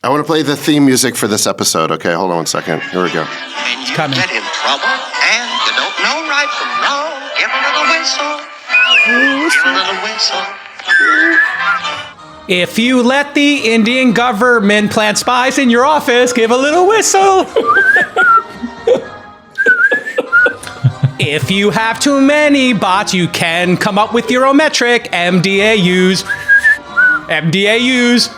I want to play the theme music for this episode. Okay, hold on one second. Here we go. When you get in trouble and you don't know right from wrong, give a little whistle. Give a little whistle. If you let the Indian government plant spies in your office, give a little whistle. If you have too many bots, you can come up with your own metric. MDAUs. MDAUs.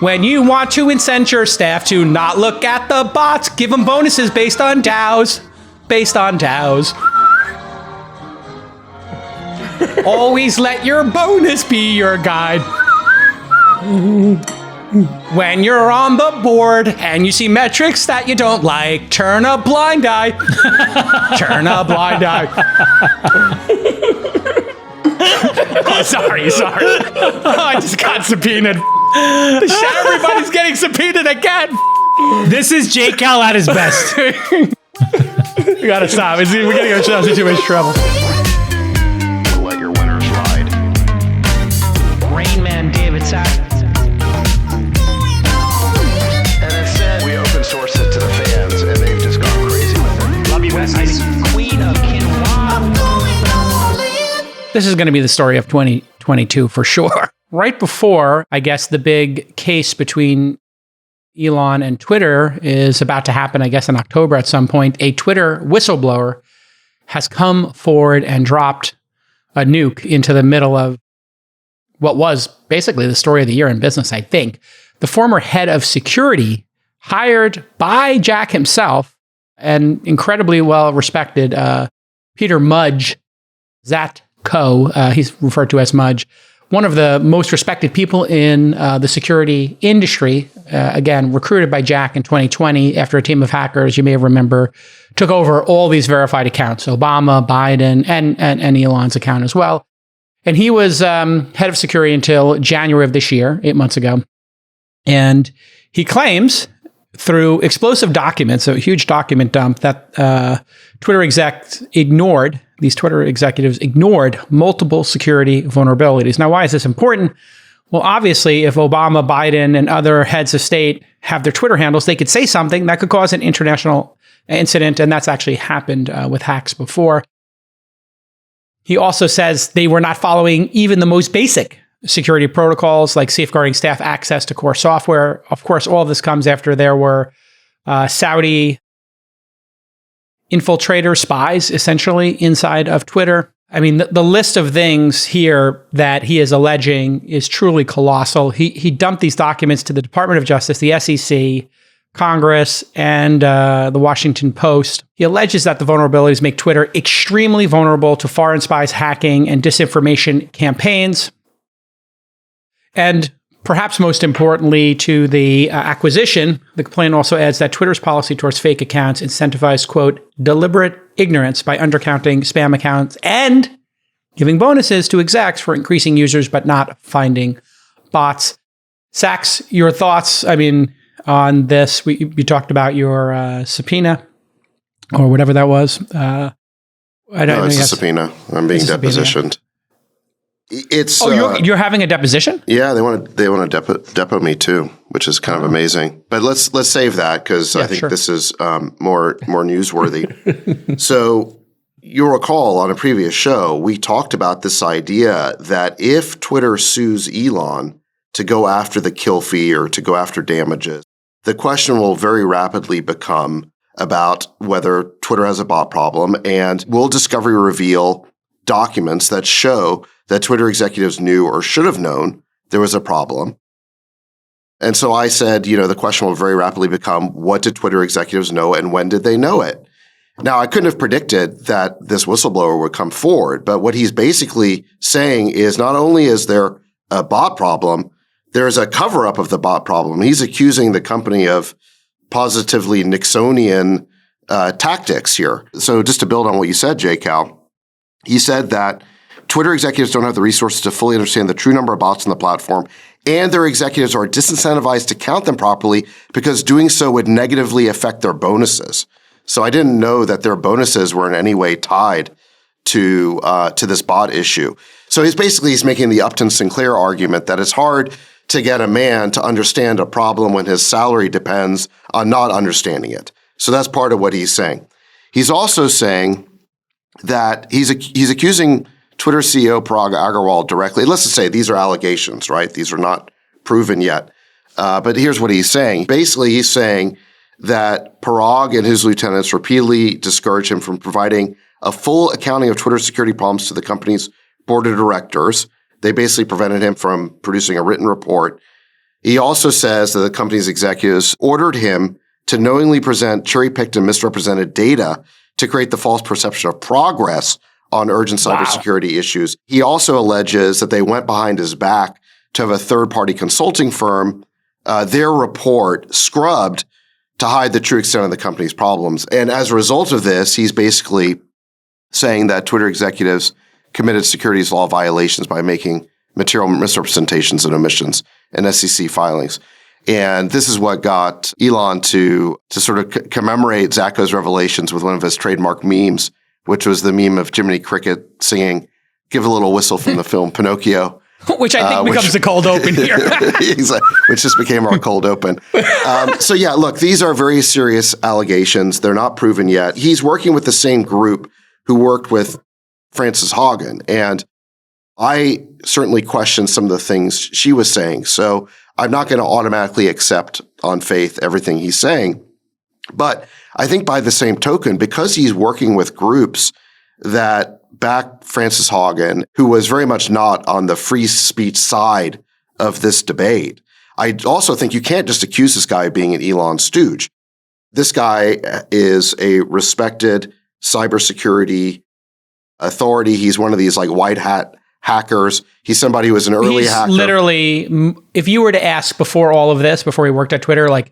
When you want to incent your staff to not look at the bots, give them bonuses based on DAOs. Based on DAOs. Always let your bonus be your guide. When you're on the board and you see metrics that you don't like, turn a blind eye. Turn a blind eye. Oh, sorry. Oh, I just got subpoenaed. Everybody's getting subpoenaed again. This is J. Cal at his best. We gotta stop. We're getting ourselves into too much trouble. Let your winners ride. Rain Man David Sack. And instead, we open source it to the fans, and they've just gone crazy with it. Love you, Besties. Queen of Quinoa. This is going to be the story of 2022 for sure. Right before, I guess, the big case between Elon and Twitter is about to happen, I guess, in October at some point, a Twitter whistleblower has come forward and dropped a nuke into the middle of what was basically the story of the year in business, I think. The former head of security, hired by Jack himself, and incredibly well-respected Peter Mudge, Zatko, he's referred to as Mudge, one of the most respected people in the security industry, again, recruited by Jack in 2020 after a team of hackers, you may remember, took over all these verified accounts, Obama, Biden, and Elon's account as well. And he was head of security until January of this year, 8 months ago. And he claims through explosive documents, a huge document dump, that these Twitter executives ignored multiple security vulnerabilities. Now, why is this important? Well, obviously, if Obama, Biden, and other heads of state have their Twitter handles, they could say something that could cause an international incident, and that's actually happened with hacks before. He also says they were not following even the most basic security protocols, like safeguarding staff access to core software. Of course, all of this comes after there were Saudi infiltrator spies, essentially, inside of Twitter. I mean, the list of things here that he is alleging is truly colossal. He dumped these documents to the Department of Justice, the SEC, Congress, and the Washington Post. He alleges that the vulnerabilities make Twitter extremely vulnerable to foreign spies hacking and disinformation campaigns. And perhaps most importantly to the acquisition, the complaint also adds that Twitter's policy towards fake accounts incentivized, quote, deliberate ignorance by undercounting spam accounts and giving bonuses to execs for increasing users but not finding bots. Sachs, your thoughts, on this? You talked about your subpoena or whatever that was. I don't know. It's a subpoena. I'm being depositioned. It's you're having a deposition? Yeah, they want to depo me too, which is kind of amazing. But let's save that because I think this is more newsworthy. So you'll recall on a previous show we talked about this idea that if Twitter sues Elon to go after the kill fee or to go after damages, the question will very rapidly become about whether Twitter has a bot problem, and will discovery reveal documents that show that Twitter executives knew or should have known there was a problem. And so I said, the question will very rapidly become, what did Twitter executives know and when did they know it? Now, I couldn't have predicted that this whistleblower would come forward, but what he's basically saying is not only is there a bot problem, there's a cover-up of the bot problem. He's accusing the company of positively Nixonian tactics here. So just to build on what you said, J. Cal, he said that Twitter executives don't have the resources to fully understand the true number of bots on the platform, and their executives are disincentivized to count them properly because doing so would negatively affect their bonuses. So I didn't know that their bonuses were in any way tied to this bot issue. So he's making the Upton Sinclair argument that it's hard to get a man to understand a problem when his salary depends on not understanding it. So that's part of what he's saying. He's also saying that he's accusing Twitter CEO Parag Agrawal directly. Let's just say these are allegations, right? These are not proven yet. But here's what he's saying. Basically, he's saying that Parag and his lieutenants repeatedly discouraged him from providing a full accounting of Twitter security problems to the company's board of directors. They basically prevented him from producing a written report. He also says that the company's executives ordered him to knowingly present cherry-picked and misrepresented data to create the false perception of progress on urgent cybersecurity issues. He also alleges that they went behind his back to have a third-party consulting firm, their report scrubbed to hide the true extent of the company's problems. And as a result of this, he's basically saying that Twitter executives committed securities law violations by making material misrepresentations and omissions in SEC filings. And this is what got Elon to sort of commemorate Zacco's revelations with one of his trademark memes, which was the meme of Jiminy Cricket singing, "Give a little whistle" from the film Pinocchio. Which I think becomes the cold open here. Which just became our cold open. So yeah, look, these are very serious allegations. They're not proven yet. He's working with the same group who worked with Frances Haugen. And I certainly question some of the things she was saying. So I'm not going to automatically accept on faith everything he's saying. But I think by the same token, because he's working with groups that back Frances Haugen, who was very much not on the free speech side of this debate, I also think you can't just accuse this guy of being an Elon stooge. This guy is a respected cybersecurity authority. He's one of these like white hat hackers. He's somebody who was an early hacker. Literally, if you were to ask before all of this, before he worked at Twitter, like,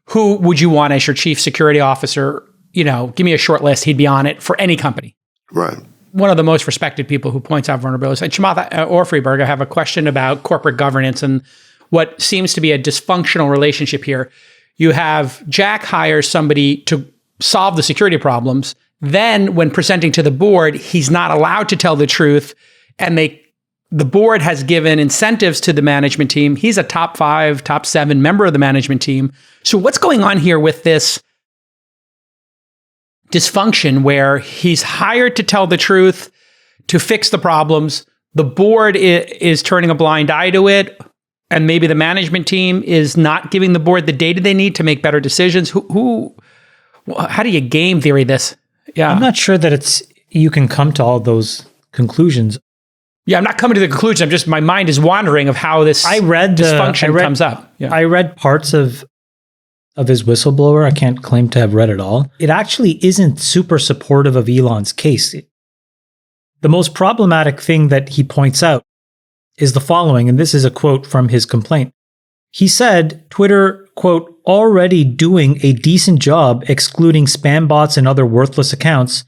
who would you want as your chief security officer? You know, give me a short list. He'd be on it for any company. Right. One of the most respected people who points out vulnerabilities. And Chamath Orfreeberg, I have a question about corporate governance and what seems to be a dysfunctional relationship here. You have Jack hires somebody to solve the security problems. Then when presenting to the board, he's not allowed to tell the truth. And the board has given incentives to the management team. He's a top 5, top 7 member of the management team. So what's going on here with this dysfunction where he's hired to tell the truth, to fix the problems? The board is turning a blind eye to it. And maybe the management team is not giving the board the data they need to make better decisions. How do you game theory this? Yeah. I'm not sure that you can come to all those conclusions. Yeah, I'm not coming to the conclusion. My mind is wandering of how this dysfunction comes up. Yeah. I read parts of his whistleblower. I can't claim to have read it all. It actually isn't super supportive of Elon's case. The most problematic thing that he points out is the following, and this is a quote from his complaint. He said, Twitter, quote, already doing a decent job excluding spam bots and other worthless accounts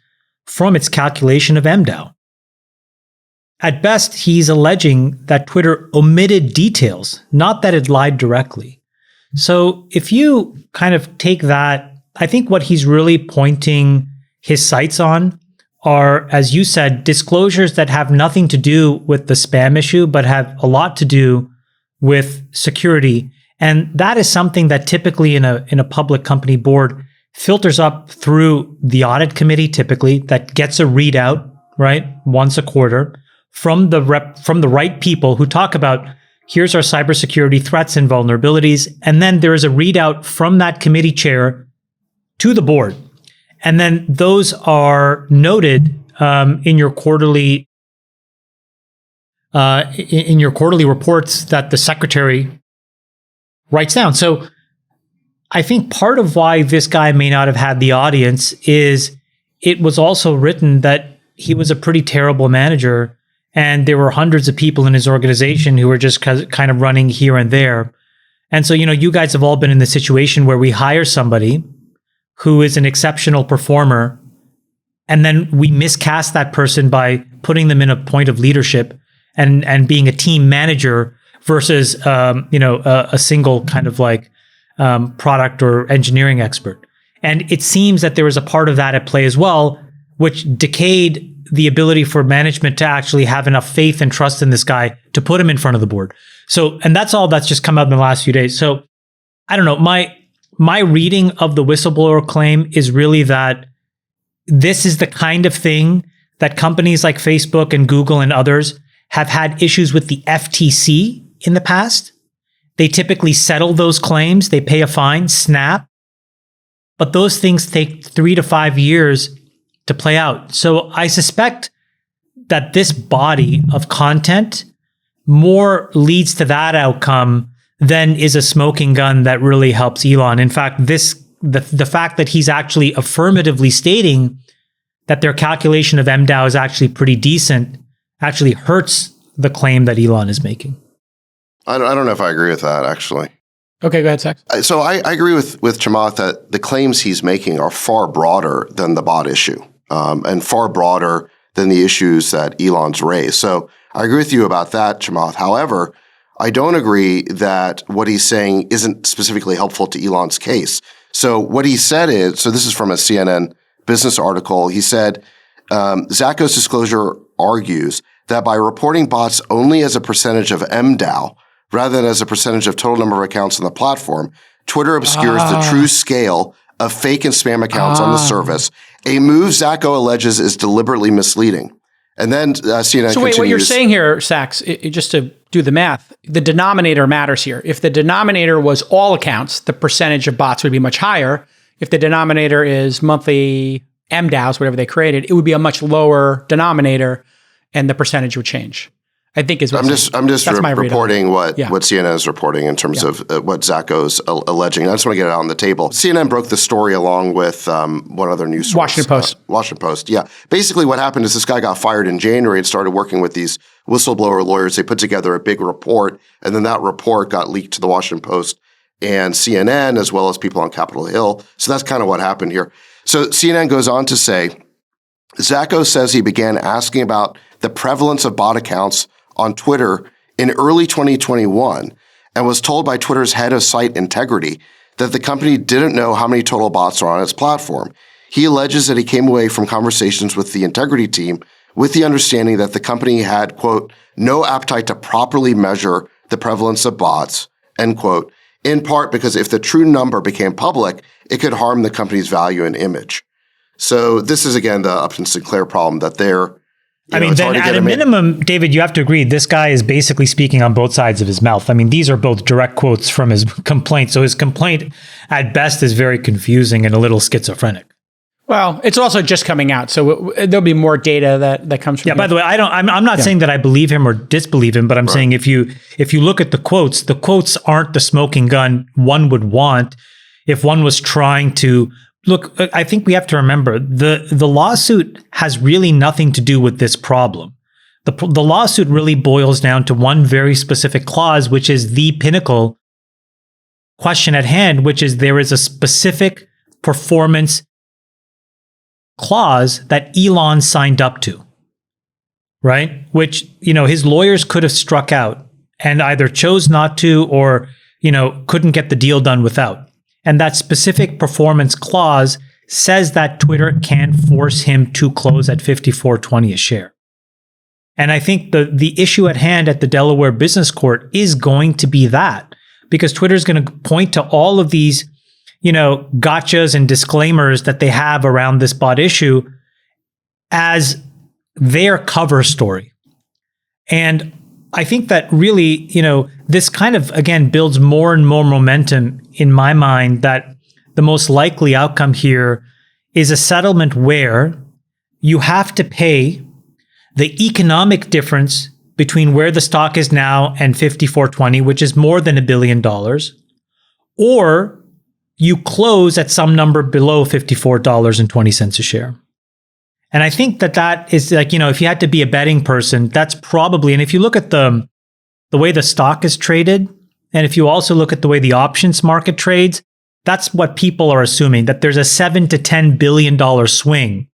from its calculation of MDAO. At best, he's alleging that Twitter omitted details, not that it lied directly. So if you kind of take that, I think what he's really pointing his sights on are, as you said, disclosures that have nothing to do with the spam issue, but have a lot to do with security. And that is something that typically in a public company board filters up through the audit committee, typically, that gets a readout, right, once a quarter from the right people who talk about, here's our cybersecurity threats and vulnerabilities. And then there is a readout from that committee chair to the board. And then those are noted in your quarterly reports that the secretary writes down. So I think part of why this guy may not have had the audience is it was also written that he was a pretty terrible manager, and there were hundreds of people in his organization who were just kind of running here and there. And so, you guys have all been in the situation where we hire somebody who is an exceptional performer, and then we miscast that person by putting them in a point of leadership and being a team manager versus a single kind of like product or engineering expert. And it seems that there was a part of that at play as well, which decayed the ability for management to actually have enough faith and trust in this guy to put him in front of the board. So, and that's all that's just come out in the last few days. So I don't know. My reading of the whistleblower claim is really that this is the kind of thing that companies like Facebook and Google and others have had issues with the FTC in the past. They typically settle those claims. They pay a fine, snap. But those things take 3 to 5 years to play out. So I suspect that this body of content more leads to that outcome than is a smoking gun that really helps Elon. In fact, the fact that he's actually affirmatively stating that their calculation of MDAO is actually pretty decent actually hurts the claim that Elon is making. I don't know if I agree with that, actually. Okay, go ahead, Sax. So I agree with Chamath that the claims he's making are far broader than the bot issue, and far broader than the issues that Elon's raised. So I agree with you about that, Chamath. However, I don't agree that what he's saying isn't specifically helpful to Elon's case. So what he said is, so this is from a CNN business article, he said, Zacco's disclosure argues that by reporting bots only as a percentage of MDAO, rather than as a percentage of total number of accounts on the platform, Twitter obscures the true scale of fake and spam accounts on the service, a move Zacco alleges is deliberately misleading. And then CNN So wait, what you're saying here, Sax, just to do the math, the denominator matters here. If the denominator was all accounts, the percentage of bots would be much higher. If the denominator is monthly MDAOs, whatever they created, it would be a much lower denominator and the percentage would change. I think is what I'm just reporting what CNN is reporting in terms of what Zacco's alleging. I just want to get it out on the table. CNN broke the story along with one other news source. Washington Post. Washington Post, yeah. Basically what happened is this guy got fired in January and started working with these whistleblower lawyers. They put together a big report, and then that report got leaked to the Washington Post and CNN, as well as people on Capitol Hill. So that's kind of what happened here. So CNN goes on to say, Zacco says he began asking about the prevalence of bot accounts on Twitter in early 2021 and was told by Twitter's head of site integrity that the company didn't know how many total bots are on its platform. He alleges that he came away from conversations with the integrity team with the understanding that the company had, quote, no appetite to properly measure the prevalence of bots, end quote, in part because if the true number became public, it could harm the company's value and image. So this is, again, the Upton Sinclair problem that they're then at a minimum, David, you have to agree, this guy is basically speaking on both sides of his mouth. I mean, these are both direct quotes from his complaint. So his complaint at best is very confusing and a little schizophrenic. Well, it's also just coming out. So there'll be more data that comes from by the way, I'm not saying that I believe him or disbelieve him, but I'm saying if you look at the quotes aren't the smoking gun one would want if one was trying to look. I think we have to remember the lawsuit has really nothing to do with this problem. The lawsuit really boils down to one very specific clause, which is the pinnacle question at hand, which is there is a specific performance clause that Elon signed up to, right? Which, his lawyers could have struck out and either chose not to or, couldn't get the deal done without. And that specific performance clause says that Twitter can force him to close at $54.20 a share. And I think the issue at hand at the Delaware Business Court is going to be that, because Twitter's going to point to all of these, gotchas and disclaimers that they have around this bot issue as their cover story. And I think that really, this kind of, again, builds more and more momentum in my mind that the most likely outcome here is a settlement where you have to pay the economic difference between where the stock is now and $54.20, which is more than $1 billion, or you close at some number below $54.20 a share. And I think that is like, if you had to be a betting person, that's probably, and if you look at the way the stock is traded, and if you also look at the way the options market trades, that's what people are assuming, that there's a $7 to $10 billion swing.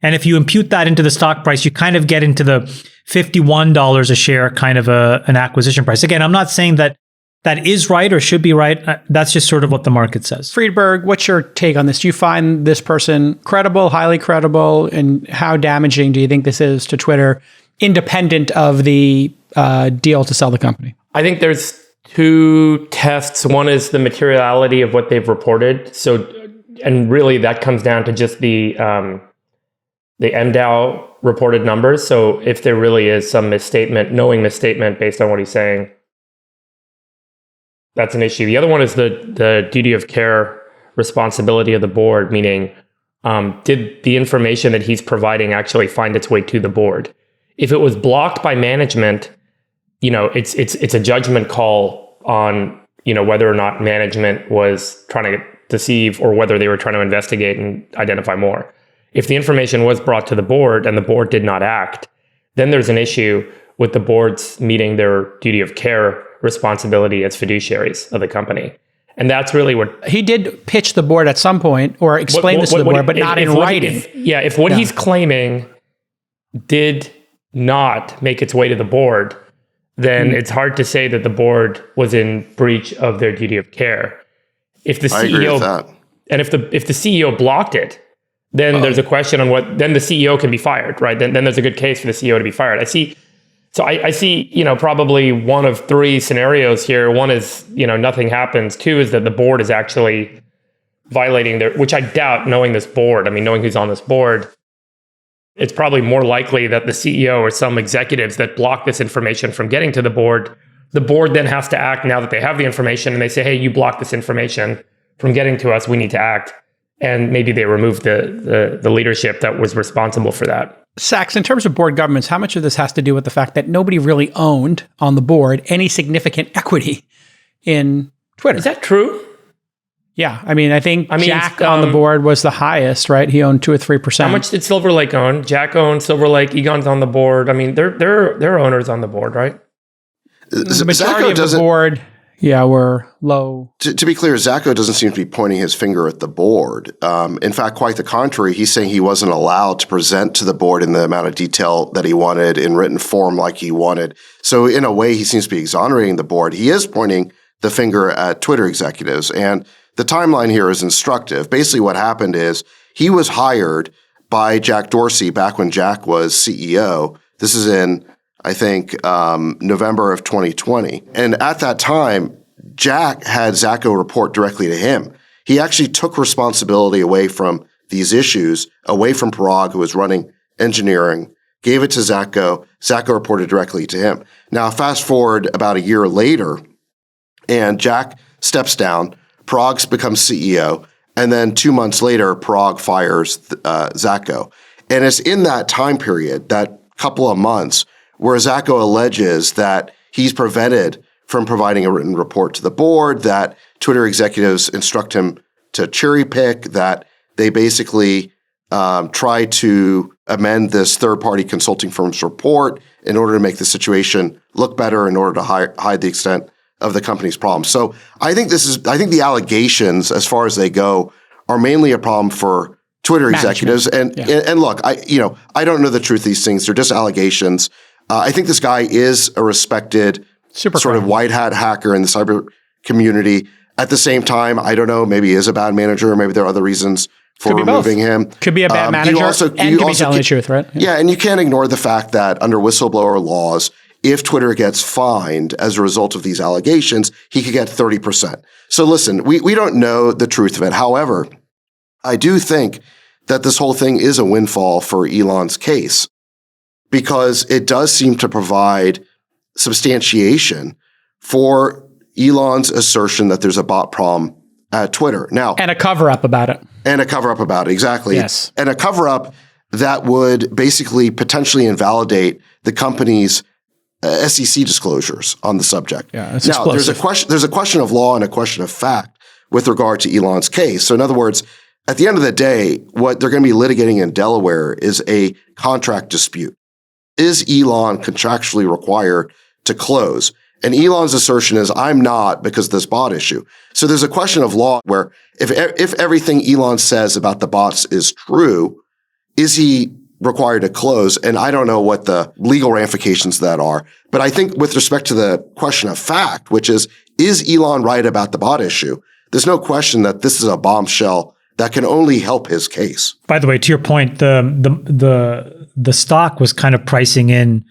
And if you impute that into the stock price, you kind of get into the $51 a share kind of an acquisition price. Again, I'm not saying that is right or should be right. That's just sort of what the market says. Friedberg, what's your take on this? Do you find this person credible, highly credible, and how damaging do you think this is to Twitter, independent of the deal to sell the company? I think there's two tests. One is the materiality of what they've reported. So, and really that comes down to just the MDAO reported numbers. So if there really is some knowing misstatement based on what he's saying, that's an issue. The other one is the duty of care responsibility of the board, meaning did the information that he's providing actually find its way to the board? If it was blocked by management, it's a judgment call on, whether or not management was trying to deceive or whether they were trying to investigate and identify more. If the information was brought to the board and the board did not act, then there's an issue with the boards meeting their duty of care responsibility as fiduciaries of the company. And that's really what... He did pitch the board at some point or explain this to the board, but not in writing. If what he's claiming did not make its way to the board, then it's hard to say that the board was in breach of their duty of care. If the I agree with that. And if the CEO blocked it, then there's a question on then the CEO can be fired, right? Then there's a good case for the CEO to be fired. I see, probably one of three scenarios here. One is, nothing happens. Two is that the board is actually violating which I doubt, knowing this board. I mean, knowing who's on this board, it's probably more likely that the CEO or some executives that block this information from getting to the board then has to act now that they have the information and they say, hey, you blocked this information from getting to us, we need to act. And maybe they remove the leadership that was responsible for that. Sachs, in terms of board governance, how much of this has to do with the fact that nobody really owned on the board any significant equity in Twitter? Is that true? Yeah. I mean, Jack on the board was the highest, right? He owned 2 or 3%. How much did Silver Lake own? Jack owned Silver Lake. Egon's on the board. I mean, they're owners on the board, right? The majority of the board... Yeah, we're low. To be clear, Zacco doesn't seem to be pointing his finger at the board. In fact, quite the contrary. He's saying he wasn't allowed to present to the board in the amount of detail that he wanted in written form like he wanted. So in a way, he seems to be exonerating the board. He is pointing the finger at Twitter executives. And the timeline here is instructive. Basically, what happened is he was hired by Jack Dorsey back when Jack was CEO. This is in... I think, November of 2020. And at that time, Jack had Zacco report directly to him. He actually took responsibility away from these issues, away from Parag, who was running engineering, gave it to Zacco. Zacco reported directly to him. Now, fast forward about a year later, and Jack steps down, Parag becomes CEO, and then 2 months later, Parag fires Zacco. And it's in that time period, that couple of months, where Zacco alleges that he's prevented from providing a written report to the board, that Twitter executives instruct him to cherry pick, that they basically try to amend this third-party consulting firm's report in order to make the situation look better, in order to hide the extent of the company's problems. So I think the allegations, as far as they go, are mainly a problem for Twitter executives. And look, I don't know the truth of these things. They're just allegations. I think this guy is a respected sort of white hat hacker in the cyber community. At the same time, I don't know, maybe he is a bad manager, or maybe there are other reasons for removing him. Could be a bad manager and could be telling the truth, right? Yeah, and you can't ignore the fact that under whistleblower laws, if Twitter gets fined as a result of these allegations, he could get 30%. So listen, we don't know the truth of it. However, I do think that this whole thing is a windfall for Elon's case, because it does seem to provide substantiation for Elon's assertion that there's a bot problem at Twitter. Now, and a cover-up about it. Exactly. Yes. And a cover-up that would basically potentially invalidate the company's SEC disclosures on the subject. Yeah, it's now, explosive. there's a question of law and a question of fact with regard to Elon's case. So in other words, at the end of the day, what they're going to be litigating in Delaware is a contract dispute. Is Elon contractually required to close? And Elon's assertion is, I'm not, because of this bot issue. So there's a question of law where if everything Elon says about the bots is true, is he required to close? And I don't know what the legal ramifications of that are. But I think with respect to the question of fact, which is Elon right about the bot issue? There's no question that this is a bombshell that can only help his case. By the way, to your point, the stock was kind of pricing in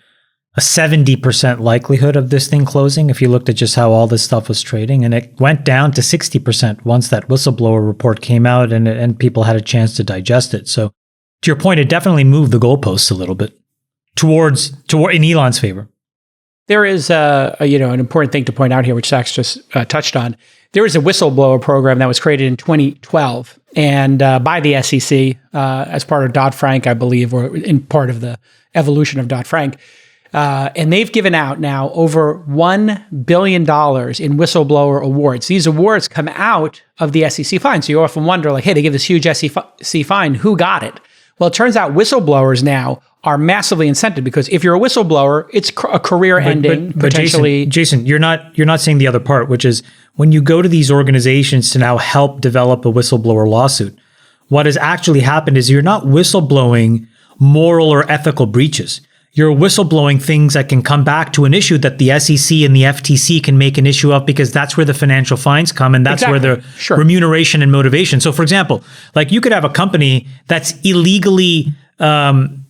a 70% likelihood of this thing closing if you looked at just how all this stuff was trading. And it went down to 60% once that whistleblower report came out and people had a chance to digest it. So to your point, it definitely moved the goalposts a little bit toward in Elon's favor. There is an important thing to point out here, which Sachs just touched on. There is a whistleblower program that was created in 2012 and by the SEC as part of Dodd-Frank, I believe, or in part of the evolution of Dodd-Frank. And they've given out now over $1 billion in whistleblower awards. These awards come out of the SEC fine. So you often wonder, like, hey, they give this huge SEC fine. Who got it? Well, it turns out whistleblowers now are massively incented because if you're a whistleblower, it's a career-ending, potentially. Jason, you're not saying the other part, which is when you go to these organizations to now help develop a whistleblower lawsuit, what has actually happened is you're not whistleblowing moral or ethical breaches. You're whistleblowing things that can come back to an issue that the SEC and the FTC can make an issue of because that's where the financial fines come and that's where the remuneration and motivation. So for example, like you could have a company that's illegally, killing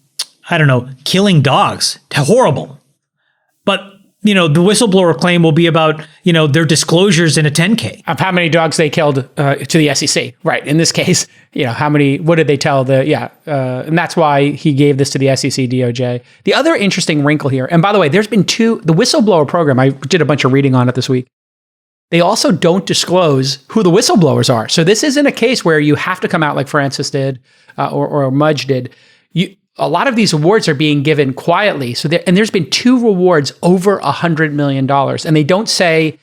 dogs. Horrible. But the whistleblower claim will be about, their disclosures in a 10K. Of how many dogs they killed to the SEC. Right. In this case, what did they tell and that's why he gave this to the SEC DOJ. The other interesting wrinkle here, and by the way, there's been the whistleblower program, I did a bunch of reading on it this week. They also don't disclose who the whistleblowers are. So this isn't a case where you have to come out like Francis did or Mudge did. A lot of these awards are being given quietly. So there's been 2 rewards over $100 million, and they don't say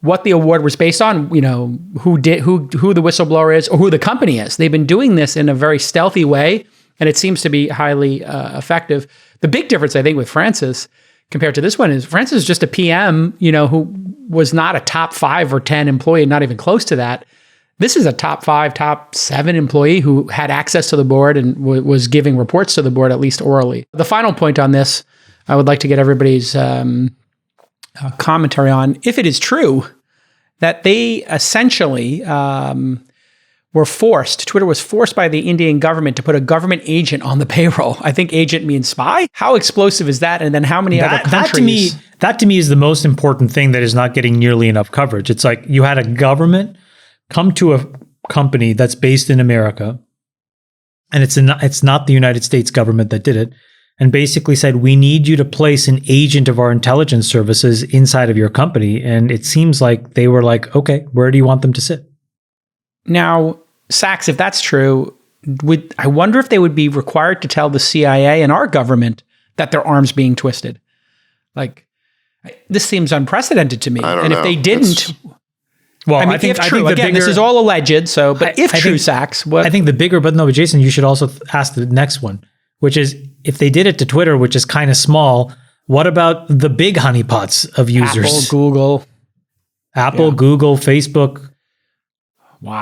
what the award was based on. Who the whistleblower is or who the company is. They've been doing this in a very stealthy way, and it seems to be highly effective. The big difference, I think, with Francis compared to this one is Francis is just a PM, who was not a top 5 or 10 employee, not even close to that. This is a top 5, top 7 employee who had access to the board and was giving reports to the board, at least orally. The final point on this, I would like to get everybody's commentary on. If it is true that they essentially Twitter was forced by the Indian government to put a government agent on the payroll. I think agent means spy. How explosive is that? And then how many other countries? That to me is the most important thing that is not getting nearly enough coverage. It's like you had a government come to a company that's based in America, and it's not the United States government that did it, and basically said, we need you to place an agent of our intelligence services inside of your company. And it seems like they were like, okay, where do you want them to sit? Now, Sachs, if that's true, I wonder if they would be required to tell the CIA and our government that their arm's being twisted. Like, this seems unprecedented to me. And if they didn't... Well, I think this is all alleged. So, but if true, Sachs, what? I think but Jason, you should also ask the next one, which is if they did it to Twitter, which is kind of small, what about the big honeypots of users? Google, Google, Facebook,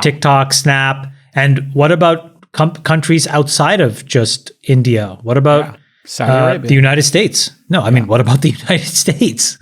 TikTok, Snap, and what about countries outside of just India? What about Saudi Arabia? The United States? No, I mean, what about the United States?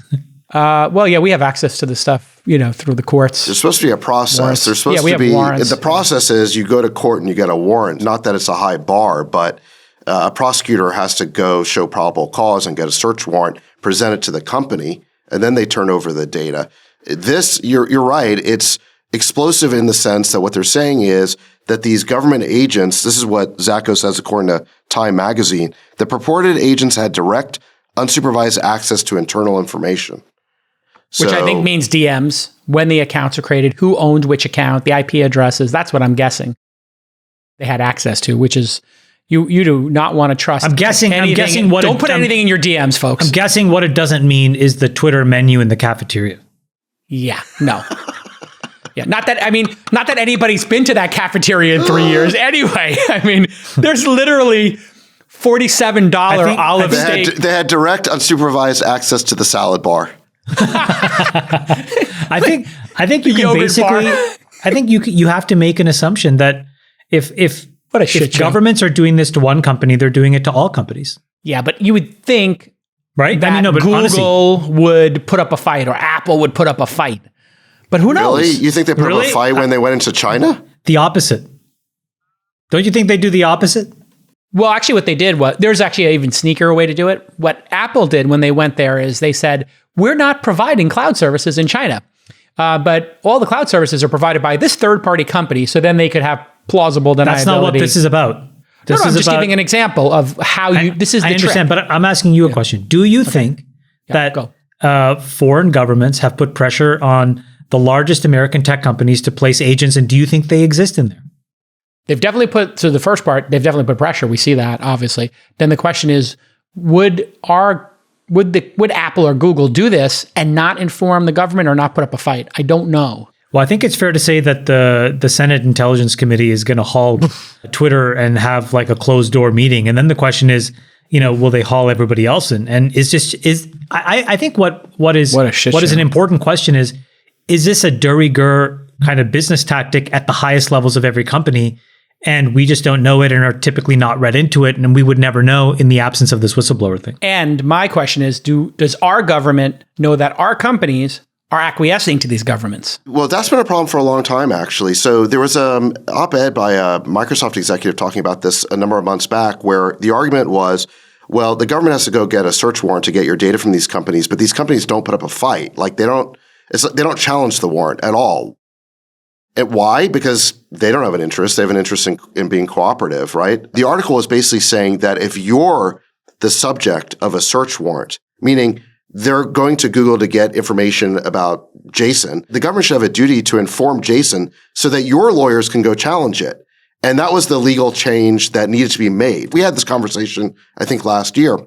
We have access to the stuff, through the courts. There's supposed to be a process. Warrants. There's supposed to be warrants. The process is you go to court and you get a warrant. Not that it's a high bar, but a prosecutor has to go show probable cause and get a search warrant, present it to the company, and then they turn over the data. This, you're right. It's explosive in the sense that what they're saying is that these government agents, this is what Zacco says according to Time magazine, the purported agents had direct, unsupervised access to internal information. Which I think means DMs, when the accounts are created, who owned which account, the IP addresses. That's what I'm guessing they had access to, which is you do not want to trust. I'm guessing what don't put anything in your DMs, folks. I'm guessing what it doesn't mean is the Twitter menu in the cafeteria. Yeah, no. Not that anybody's been to that cafeteria in 3 years anyway. I mean, there's literally $47 olive steak. They had direct, unsupervised access to the salad bar. I think you can basically. I think you have to make an assumption that if governments are doing this to one company, they're doing it to all companies. Yeah, but you would think, right? That Google honestly, would put up a fight or Apple would put up a fight. But who knows? Really? You think they put up a fight when they went into China? The opposite. Don't you think they do the opposite? Well, actually, what they did was there's actually an even sneakier way to do it. What Apple did when they went there is they said, we're not providing cloud services in China, but all the cloud services are provided by this third-party company. So then they could have plausible deniability. That's not what this is about. I'm just giving an example of how this is the I understand, trick. but I'm asking you a question. Do you think that foreign governments have put pressure on the largest American tech companies to place agents, and do you think they exist in there? They've definitely put, so the first part, they've definitely put pressure. We see that, obviously. Then the question is, would Apple or Google do this and not inform the government or not put up a fight? I don't know. Well, I think it's fair to say that the Senate Intelligence Committee is going to haul Twitter and have like a closed door meeting. And then the question is, will they haul everybody else in? And I think what is an important question is this a de rigueur kind of business tactic at the highest levels of every company? And we just don't know it and are typically not read into it. And we would never know in the absence of this whistleblower thing. And my question is, does our government know that our companies are acquiescing to these governments? Well, that's been a problem for a long time, actually. So there was an op-ed by a Microsoft executive talking about this a number of months back, where the argument was, well, the government has to go get a search warrant to get your data from these companies, but these companies don't put up a fight. Like they don't challenge the warrant at all. And why? Because they don't have an interest. They have an interest in being cooperative, right? The article is basically saying that if you're the subject of a search warrant, meaning they're going to Google to get information about Jason, the government should have a duty to inform Jason so that your lawyers can go challenge it. And that was the legal change that needed to be made. We had this conversation, I think, last year.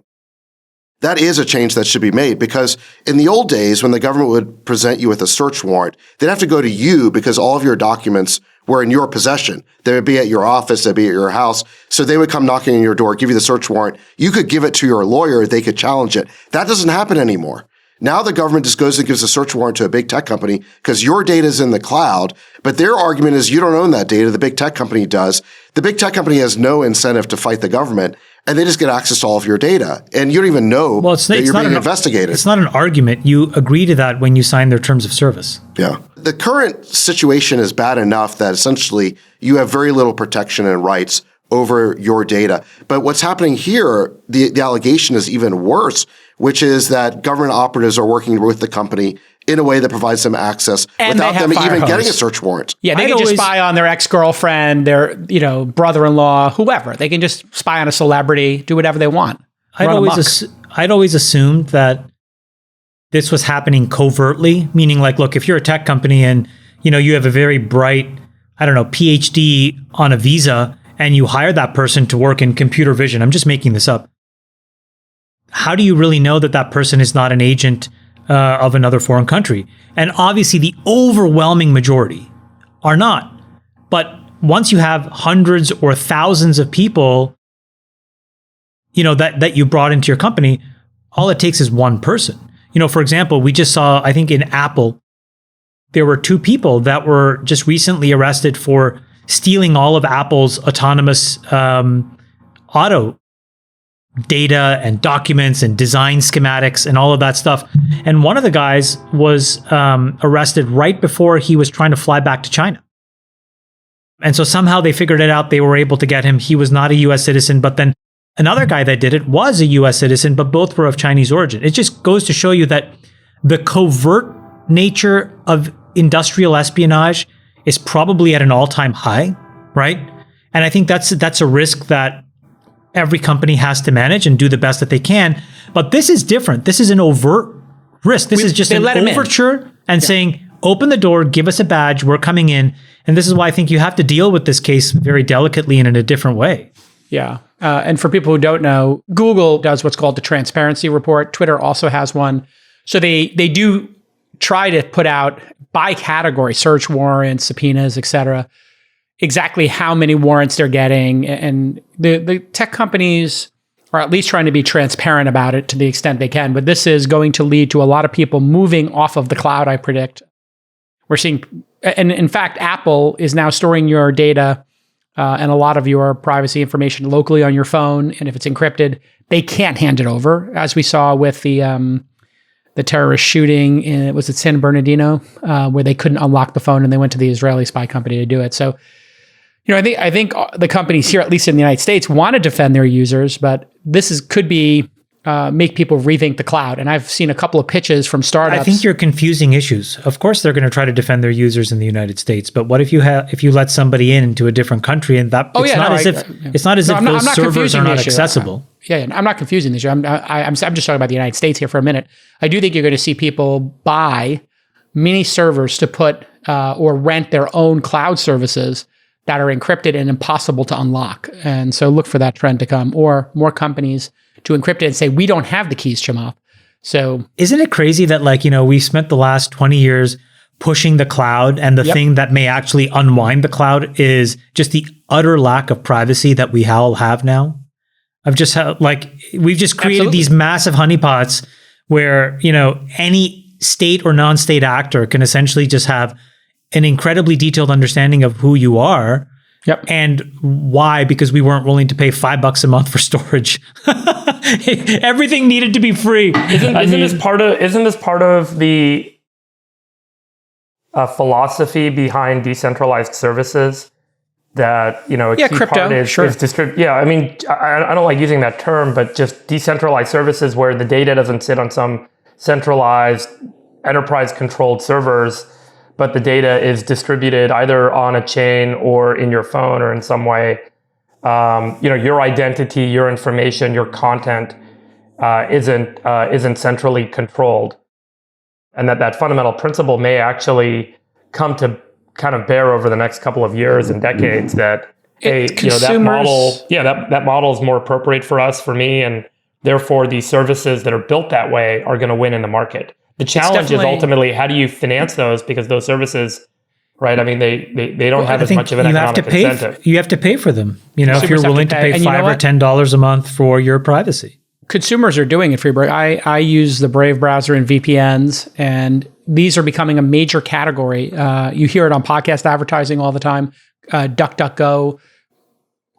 That is a change that should be made, because in the old days, when the government would present you with a search warrant, they'd have to go to you because all of your documents were in your possession. They would be at your office, they'd be at your house. So they would come knocking on your door, give you the search warrant. You could give it to your lawyer. They could challenge it. That doesn't happen anymore. Now the government just goes and gives a search warrant to a big tech company because your data is in the cloud, but their argument is you don't own that data. The big tech company does. The big tech company has no incentive to fight the government, and they just get access to all of your data. And you don't even know that you're being investigated. It's not an argument. You agree to that when you sign their terms of service. Yeah. The current situation is bad enough that essentially you have very little protection and rights over your data. But what's happening here, the allegation is even worse, which is that government operatives are working with the company in a way that provides them access and without them even getting a search warrant. Yeah, they can just spy on their ex-girlfriend, their brother-in-law, whoever. They can just spy on a celebrity, do whatever they want. I'd always assumed that this was happening covertly, meaning like, look, if you're a tech company and you have a very bright, PhD on a visa, and you hire that person to work in computer vision, I'm just making this up. How do you really know that that person is not an agent of another foreign country? And obviously the overwhelming majority are not. But once you have hundreds or thousands of people, that you brought into your company, all it takes is one person. For example, we just saw, I think in Apple, there were 2 people that were just recently arrested for stealing all of Apple's autonomous auto data and documents and design schematics and all of that stuff. And one of the guys was arrested right before he was trying to fly back to China. And so somehow they figured it out. They were able to get him. He was not a US citizen, but then another guy that did it was a US citizen, but both were of Chinese origin. It just goes to show you that the covert nature of industrial espionage is probably at an all-time high, right? And I think that's a risk that every company has to manage and do the best that they can. But this is different. This is an overt risk. This is just an overture and saying, open the door, give us a badge, we're coming in. And this is why I think you have to deal with this case very delicately and in a different way. Yeah. And for people who don't know, Google does what's called the transparency report. Twitter also has one. So they do try to put out by category, search warrants, subpoenas, et cetera, exactly how many warrants they're getting. And the tech companies are at least trying to be transparent about it to the extent they can. But this is going to lead to a lot of people moving off of the cloud, I predict. We're seeing, and in fact, Apple is now storing your data and a lot of your privacy information locally on your phone. And if it's encrypted, they can't hand it over, as we saw with the terrorist shooting in, was it San Bernardino, where they couldn't unlock the phone and they went to the Israeli spy company to do it. So I think the companies here, at least in the United States, want to defend their users, but could be make people rethink the cloud. And I've seen a couple of pitches from startups. I think you're confusing issues. Of course, they're going to try to defend their users in the United States, but what if you let somebody into a different country and that it's not as if those servers are not accessible. I'm not confusing the issue. I'm just talking about the United States here for a minute. I do think you're going to see people buy mini servers to put or rent their own cloud services that are encrypted and impossible to unlock. And so look for that trend to come, or more companies to encrypt it and say, we don't have the keys, Chamath. So isn't it crazy that we spent the last 20 years pushing the cloud, and the thing that may actually unwind the cloud is just the utter lack of privacy that we all have now? We've just created these massive honeypots where, any state or non-state actor can essentially just have an incredibly detailed understanding of who you are. Yep. And why? Because we weren't willing to pay $5 a month for storage. Everything needed to be free. Isn't this part of the philosophy behind decentralized services? That a key crypto, part is distribute. Yeah, I mean, I don't like using that term, but just decentralized services where the data doesn't sit on some centralized enterprise-controlled servers, but the data is distributed either on a chain or in your phone or in some way. Your identity, your information, your content isn't centrally controlled, and that fundamental principle may actually come to kind of bear over the next couple of years and decades. That that model is more appropriate for me, and therefore these services that are built that way are going to win in the market. The challenge is ultimately, how do you finance those? Because those services, right? I mean, they don't have as much of an economic incentive. You have to pay for them. if you're willing to pay $5 or $10 a month for your privacy. Consumers are doing it for Brave. I use the Brave browser and VPNs, and these are becoming a major category. You hear it on podcast advertising all the time. DuckDuckGo,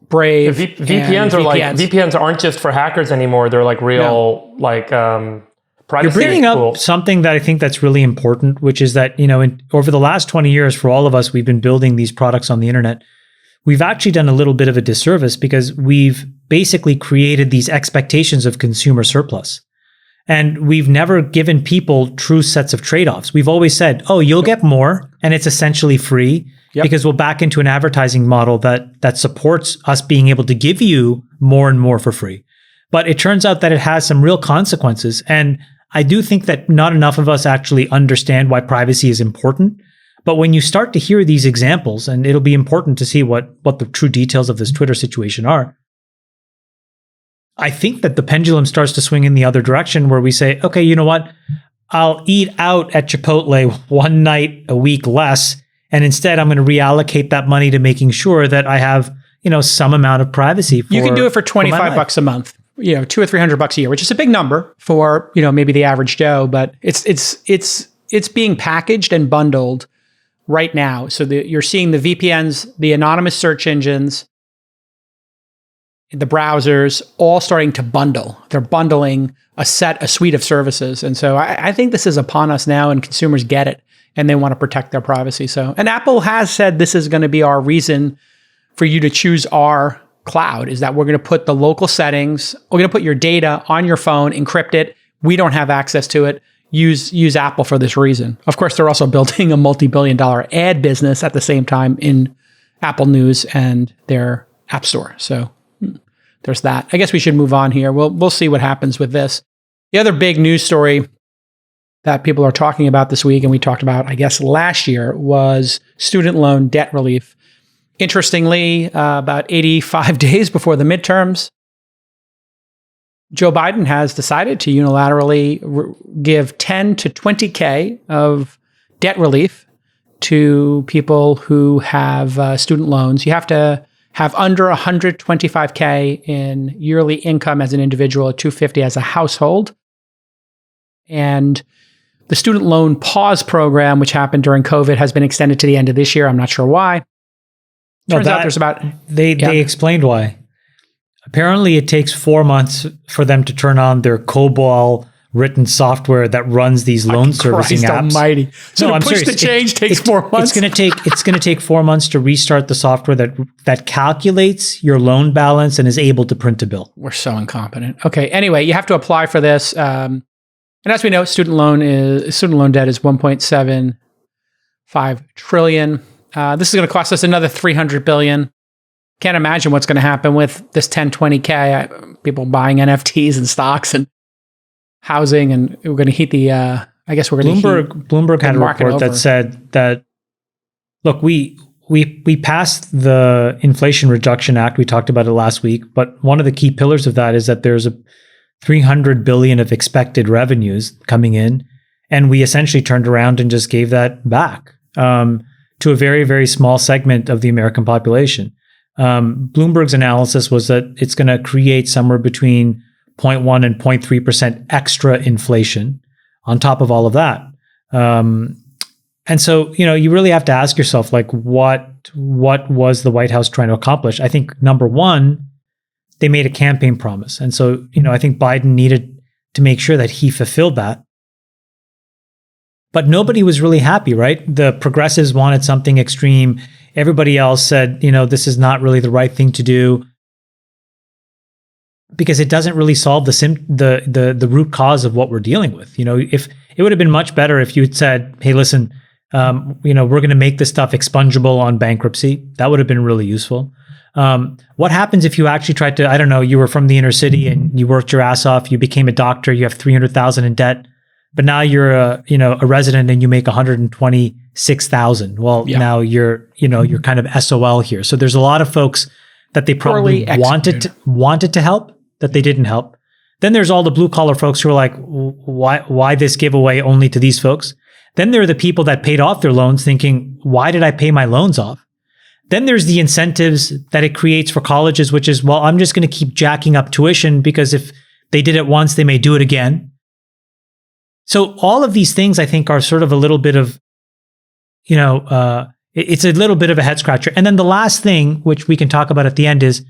Brave. VPNs aren't just for hackers anymore. They're like real privacy. You're bringing up something that I think that's really important, which is that, over the last 20 years, for all of us, we've been building these products on the internet. We've actually done a little bit of a disservice because we've basically created these expectations of consumer surplus. And we've never given people true sets of trade-offs. We've always said, you'll get more, and it's essentially free, because we'll back into an advertising model that supports us being able to give you more and more for free. But it turns out that it has some real consequences. And I do think that not enough of us actually understand why privacy is important. But when you start to hear these examples, and it'll be important to see what the true details of this Twitter situation are, I think that the pendulum starts to swing in the other direction, where we say, okay, you know what? I'll eat out at Chipotle one night a week less, and instead I'm going to reallocate that money to making sure that I have, some amount of privacy. You can do it for $25 a month, $200 or $300 a year, which is a big number for, maybe the average Joe, but it's being packaged and bundled right now. So you're seeing the VPNs, the anonymous search engines, the browsers, all starting to bundle. They're bundling a suite of services. And so I think this is upon us now, and consumers get it, and they want to protect their privacy. So, and Apple has said this is going to be our reason for you to choose our cloud, is that we're going to put the local settings, we're going to put your data on your phone, encrypt it. We don't have access to it. Use Apple for this reason. Of course, they're also building a multi-billion-dollar ad business at the same time in Apple News and their App Store. So there's that. I guess we should move on here. We'll see what happens with this. The other big news story that people are talking about this week, and we talked about, I guess, last year, was student loan debt relief. Interestingly, about 85 days before the midterms, Joe Biden has decided to unilaterally give 10 to 20K of debt relief to people who have student loans. You have to have under 125K in yearly income as an individual, at 250 as a household. And the student loan pause program, which happened during COVID, has been extended to the end of this year. I'm not sure why. Turns out there's about... They explained why. Apparently, it takes 4 months for them to turn on their COBOL written software that runs these loan servicing Christ apps. Almighty. So No, to I'm push serious. the change takes 4 months. It's going to take 4 months to restart the software that calculates your loan balance and is able to print a bill. We're so incompetent. Okay. Anyway, you have to apply for this. And as we know, student loan debt is 1.75 trillion. This is going to cost us another 300 billion. Can't imagine what's going to happen with this 1020K. People buying NFTs and stocks and housing, and we're going to heat the. I guess we're going to. Bloomberg had a report that said that, look, we passed the Inflation Reduction Act. We talked about it last week, but one of the key pillars of that is that there's a 300 billion of expected revenues coming in, and we essentially turned around and just gave that back to a very, very small segment of the American population. Bloomberg's analysis was that it's going to create somewhere between 0.1 and 0.3% extra inflation on top of all of that. And so, you really have to ask yourself, like, what was the White House trying to accomplish? I think number one, they made a campaign promise. And so, I think Biden needed to make sure that he fulfilled that. But nobody was really happy, right? The progressives wanted something extreme. Everybody else said, this is not really the right thing to do because it doesn't really solve the root cause of what we're dealing with. If it would have been much better if you had said, hey, listen, we're going to make this stuff expungible on bankruptcy. That would have been really useful. What happens if you actually tried to, I don't know, you were from the inner city and you worked your ass off, you became a doctor, you have 300,000 in debt, but now you're a resident and you make 126,000. Well, now you're kind of SOL here. So there's a lot of folks that they probably wanted to help that they didn't help. Then there's all the blue collar folks who are like, why this giveaway only to these folks? Then there are the people that paid off their loans thinking, why did I pay my loans off? Then there's the incentives that it creates for colleges, which is, well, I'm just going to keep jacking up tuition because if they did it once, they may do it again. So all of these things, I think, are sort of a little bit of, it's a little bit of a head scratcher. And then the last thing, which we can talk about at the end, is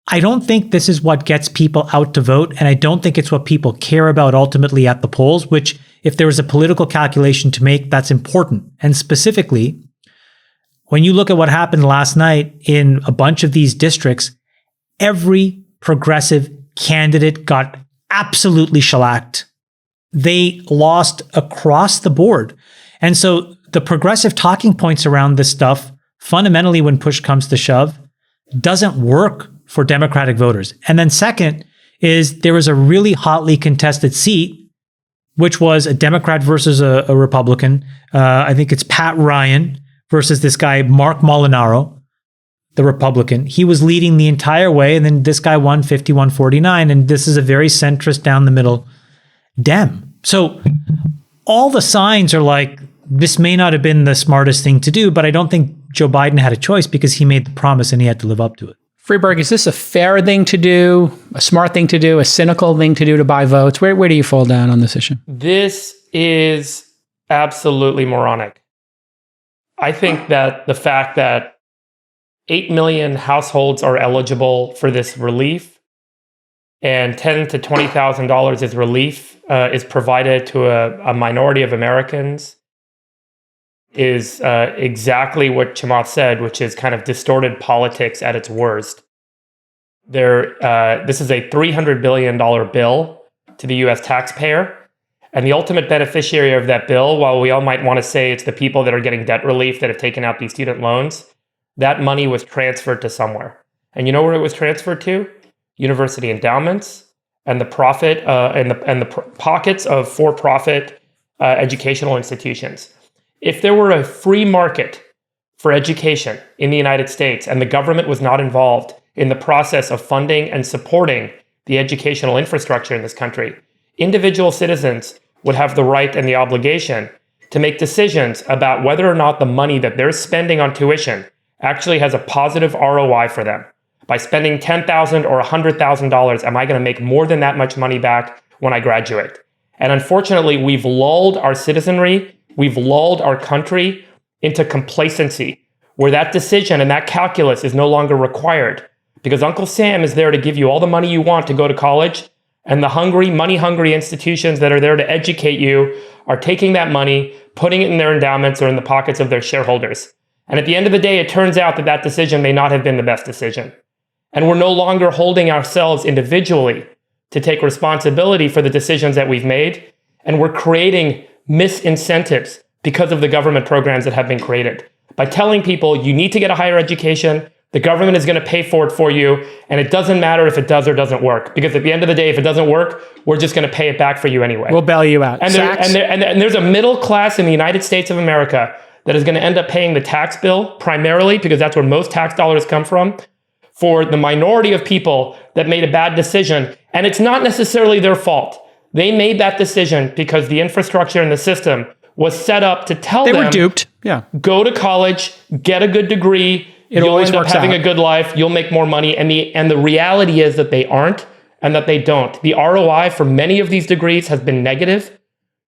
I don't think this is what gets people out to vote. And I don't think it's what people care about ultimately at the polls, which if there was a political calculation to make, that's important. And specifically, when you look at what happened last night in a bunch of these districts, every progressive candidate got absolutely shellacked. They lost across the board. And so the progressive talking points around this stuff, fundamentally, when push comes to shove, doesn't work for Democratic voters. And then second is there was a really hotly contested seat, which was a Democrat versus a Republican. I think it's Pat Ryan versus this guy, Mark Molinaro, the Republican. He was leading the entire way, and then this guy won 51-49, and this is a very centrist down the middle Dem. So all the signs are like, this may not have been the smartest thing to do, but I don't think Joe Biden had a choice because he made the promise and he had to live up to it. Freeberg, is this a fair thing to do, a smart thing to do, a cynical thing to do to buy votes? Where do you fall down on this issue? This is absolutely moronic. I think that the fact that 8 million households are eligible for this relief and $10,000 to $20,000 is relief is provided to a minority of Americans is exactly what Chamath said, which is kind of distorted politics at its worst. This is a $300 billion bill to the U.S. taxpayer. And the ultimate beneficiary of that bill, while we all might want to say it's the people that are getting debt relief that have taken out these student loans, that money was transferred to somewhere. And you know where it was transferred to? University endowments and the profit and the pockets of for-profit educational institutions. If there were a free market for education in the United States and the government was not involved in the process of funding and supporting the educational infrastructure in this country, individual citizens would have the right and the obligation to make decisions about whether or not the money that they're spending on tuition actually has a positive ROI for them. By spending $10,000 or $100,000, am I going to make more than that much money back when I graduate? And unfortunately, we've lulled our citizenry, we've lulled our country into complacency, where that decision and that calculus is no longer required. Because Uncle Sam is there to give you all the money you want to go to college, And the money-hungry institutions that are there to educate you are taking that money, putting it in their endowments or in the pockets of their shareholders. And at the end of the day, it turns out that that decision may not have been the best decision. And we're no longer holding ourselves individually to take responsibility for the decisions that we've made. And we're creating misincentives because of the government programs that have been created. By telling people you need to get a higher education, the government is going to pay for it for you, and it doesn't matter if it does or doesn't work. Because at the end of the day, if it doesn't work, we're just going to pay it back for you anyway. We'll bail you out. And there's a middle class in the United States of America that is going to end up paying the tax bill primarily, because that's where most tax dollars come from, for the minority of people that made a bad decision. And it's not necessarily their fault. They made that decision because the infrastructure and the system was set up to tell them, they were duped. Yeah. Go to college, get a good degree. You'll end up having a good life. You'll make more money. And the reality is that they aren't and that they don't. The ROI for many of these degrees has been negative.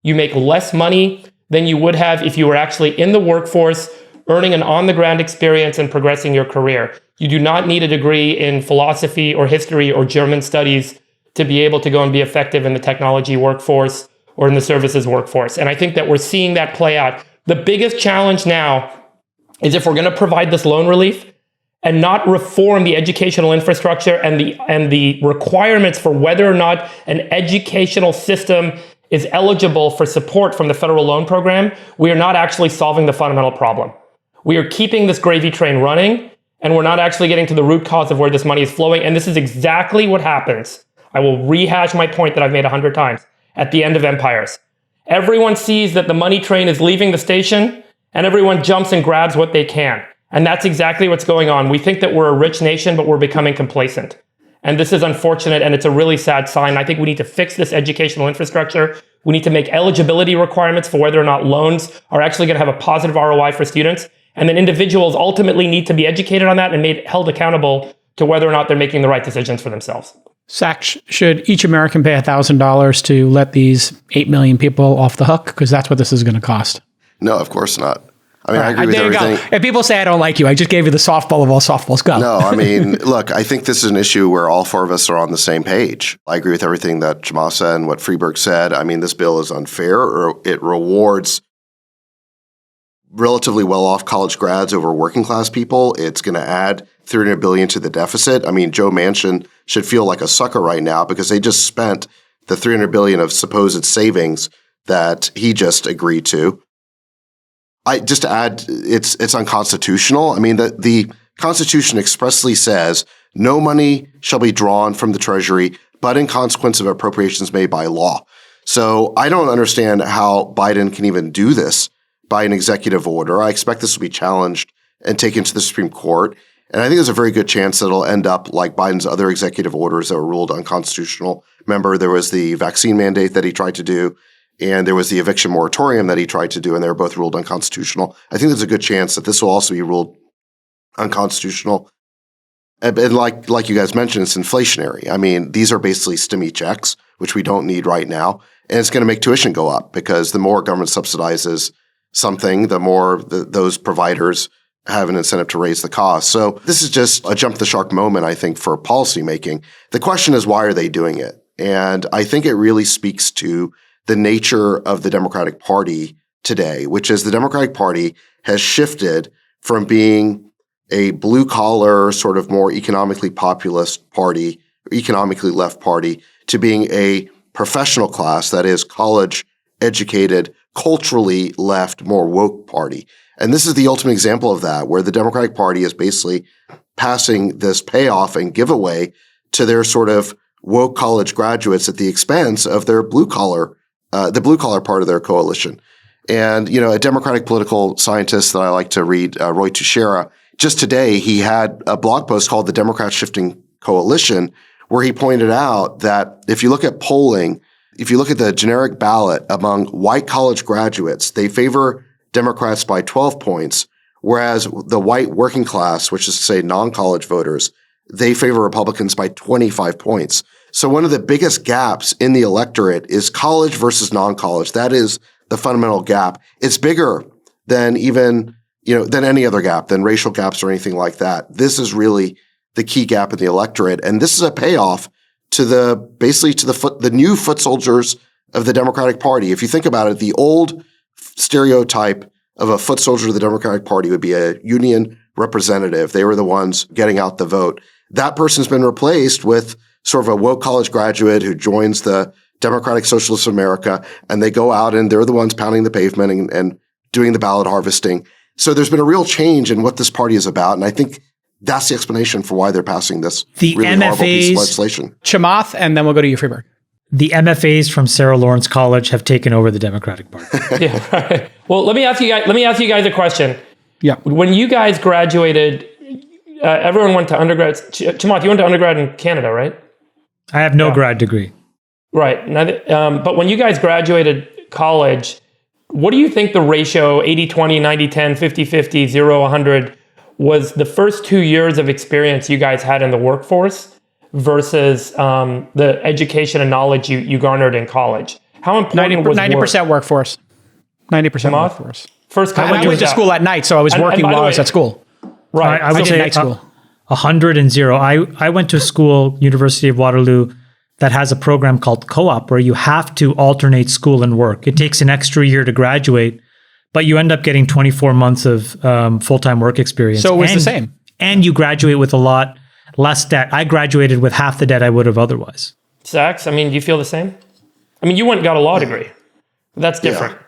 You make less money than you would have if you were actually in the workforce, earning an on-the-ground experience and progressing your career. You do not need a degree in philosophy or history or German studies to be able to go and be effective in the technology workforce or in the services workforce. And I think that we're seeing that play out. The biggest challenge now is if we're going to provide this loan relief and not reform the educational infrastructure and the requirements for whether or not an educational system is eligible for support from the federal loan program, we are not actually solving the fundamental problem. We are keeping this gravy train running, and we're not actually getting to the root cause of where this money is flowing. And this is exactly what happens. I will rehash my point that I've made 100 times at the end of empires. Everyone sees that the money train is leaving the station, and everyone jumps and grabs what they can. And that's exactly what's going on. We think that we're a rich nation, but we're becoming complacent. And this is unfortunate, and it's a really sad sign. I think we need to fix this educational infrastructure. We need to make eligibility requirements for whether or not loans are actually going to have a positive ROI for students. And then individuals ultimately need to be educated on that and held accountable to whether or not they're making the right decisions for themselves. Zach, should each American pay $1,000 to let these 8 million people off the hook? Because that's what this is going to cost. No, of course not. I mean, I agree with everything. If people say I don't like you, I just gave you the softball of all softballs. Go. No, I mean, look, I think this is an issue where all four of us are on the same page. I agree with everything that Jamal said and what Freeberg said. I mean, this bill is unfair, or it rewards relatively well-off college grads over working class people. It's going to add $300 billion to the deficit. I mean, Joe Manchin should feel like a sucker right now because they just spent the $300 billion of supposed savings that he just agreed to. Just to add, it's unconstitutional. I mean, the Constitution expressly says no money shall be drawn from the Treasury, but in consequence of appropriations made by law. So I don't understand how Biden can even do this by an executive order. I expect this will be challenged and taken to the Supreme Court. And I think there's a very good chance that it'll end up like Biden's other executive orders that were ruled unconstitutional. Remember, there was the vaccine mandate that he tried to do, and there was the eviction moratorium that he tried to do, and they were both ruled unconstitutional. I think there's a good chance that this will also be ruled unconstitutional. And like you guys mentioned, it's inflationary. I mean, these are basically stimmy checks, which we don't need right now. And it's going to make tuition go up because the more government subsidizes something, the more those providers have an incentive to raise the cost. So this is just a jump the shark moment, I think, for policymaking. The question is, why are they doing it? And I think it really speaks to the nature of the Democratic Party today, which is the Democratic Party has shifted from being a blue-collar, sort of more economically populist party, economically left party, to being a professional class, that is college-educated, culturally left, more woke party. And this is the ultimate example of that, where the Democratic Party is basically passing this payoff and giveaway to their sort of woke college graduates at the expense of their blue-collar the blue-collar part of their coalition. And, you know, a Democratic political scientist that I like to read, Roy Teixeira, just today he had a blog post called The Democrats Shifting Coalition, where he pointed out that if you look at polling, if you look at the generic ballot among white college graduates, they favor Democrats by 12 points, whereas the white working class, which is to say non-college voters, they favor Republicans by 25 points. So one of the biggest gaps in the electorate is college versus non-college. That is the fundamental gap. It's bigger than even, than any other gap, than racial gaps or anything like that. This is really the key gap in the electorate. And this is a payoff to the new foot soldiers of the Democratic Party. If you think about it, the old stereotype of a foot soldier of the Democratic Party would be a union representative. They were the ones getting out the vote. That person's been replaced with sort of a woke college graduate who joins the Democratic Socialists of America, and they go out and they're the ones pounding the pavement and doing the ballot harvesting. So there's been a real change in what this party is about, and I think that's the explanation for why they're passing this really horrible piece of legislation. Chamath, and then we'll go to you, Freeberg. The MFAs from Sarah Lawrence College have taken over the Democratic Party. Yeah. Right. Well, let me ask you guys a question. Yeah. When you guys graduated, everyone went to undergrad. Chamath, you went to undergrad in Canada, right? I have no grad degree. Right. But when you guys graduated college, what do you think the ratio 80-20, 90-10, 50-50, 0-100 was the first 2 years of experience you guys had in the workforce versus the education and knowledge you garnered in college? How important was 90% workforce. 90% workforce. First, I went to school at night, so I was working while I was at school. Right. I would say night school. 100 and 0. I went to school, University of Waterloo, that has a program called co-op where you have to alternate school and work. It takes an extra year to graduate, but you end up getting 24 months of full-time work experience. So it was the same. And you graduate with a lot less debt. I graduated with half the debt I would have otherwise. Zach, I mean, do you feel the same? I mean, you went and got a law degree. That's different. Yeah.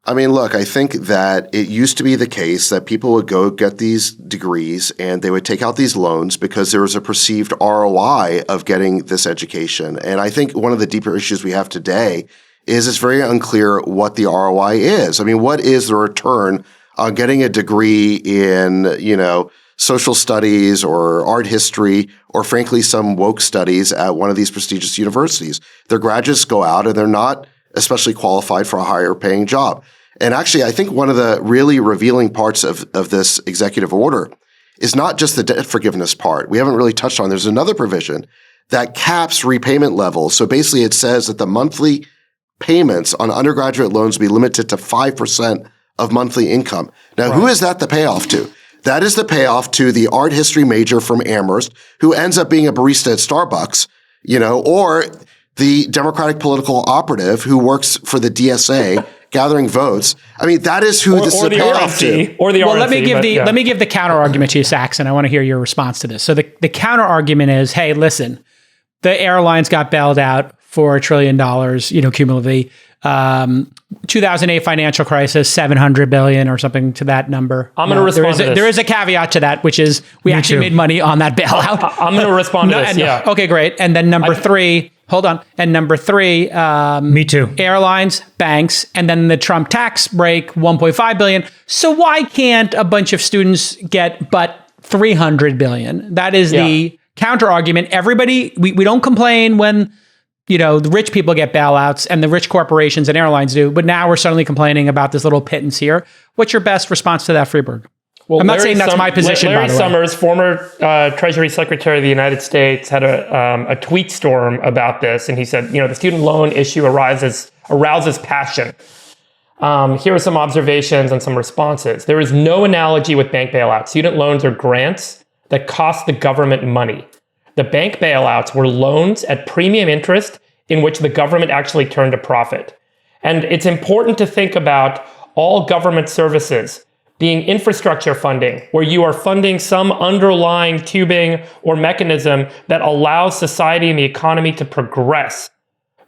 I mean, look, I think that it used to be the case that people would go get these degrees and they would take out these loans because there was a perceived ROI of getting this education. And I think one of the deeper issues we have today is it's very unclear what the ROI is. I mean, what is the return on getting a degree in, social studies or art history or frankly some woke studies at one of these prestigious universities? Their graduates go out and they're not especially qualified for a higher paying job. And actually, I think one of the really revealing parts of this executive order is not just the debt forgiveness part. We haven't really touched on. There's another provision that caps repayment levels. So basically it says that the monthly payments on undergraduate loans will be limited to 5% of monthly income. Now, Who is that the payoff to? That is the payoff to the art history major from Amherst who ends up being a barista at Starbucks, or the Democratic political operative who works for the DSA gathering votes. I mean, that is who this is a payoff to. Or the well, RNC, let me give the counter argument to you, Saxon. I want to hear your response to this. So the counter argument is, hey, listen, the airlines got bailed out for $1 trillion, cumulatively. 2008 financial crisis, $700 billion or something to that number. I'm going to respond to this. There is a caveat to that, which is we actually made money on that bailout. I'm going to respond to this, yeah. Okay, great. And then number three, hold on. And number three, me too. Airlines, banks, and then the Trump tax break, $1.5 billion. So why can't a bunch of students get but $300 billion? That is the counter argument. Everybody, we don't complain when the rich people get bailouts and the rich corporations and airlines do, but now we're suddenly complaining about this little pittance here. What's your best response to that, Freeberg? Well, I'm not saying that's my position, Larry by the way. Summers, former Treasury Secretary of the United States, had a tweet storm about this, and he said, the student loan issue arouses passion. Here are some observations and some responses. There is no analogy with bank bailouts. Student loans are grants that cost the government money. The bank bailouts were loans at premium interest in which the government actually turned a profit. And it's important to think about all government services being infrastructure funding, where you are funding some underlying tubing or mechanism that allows society and the economy to progress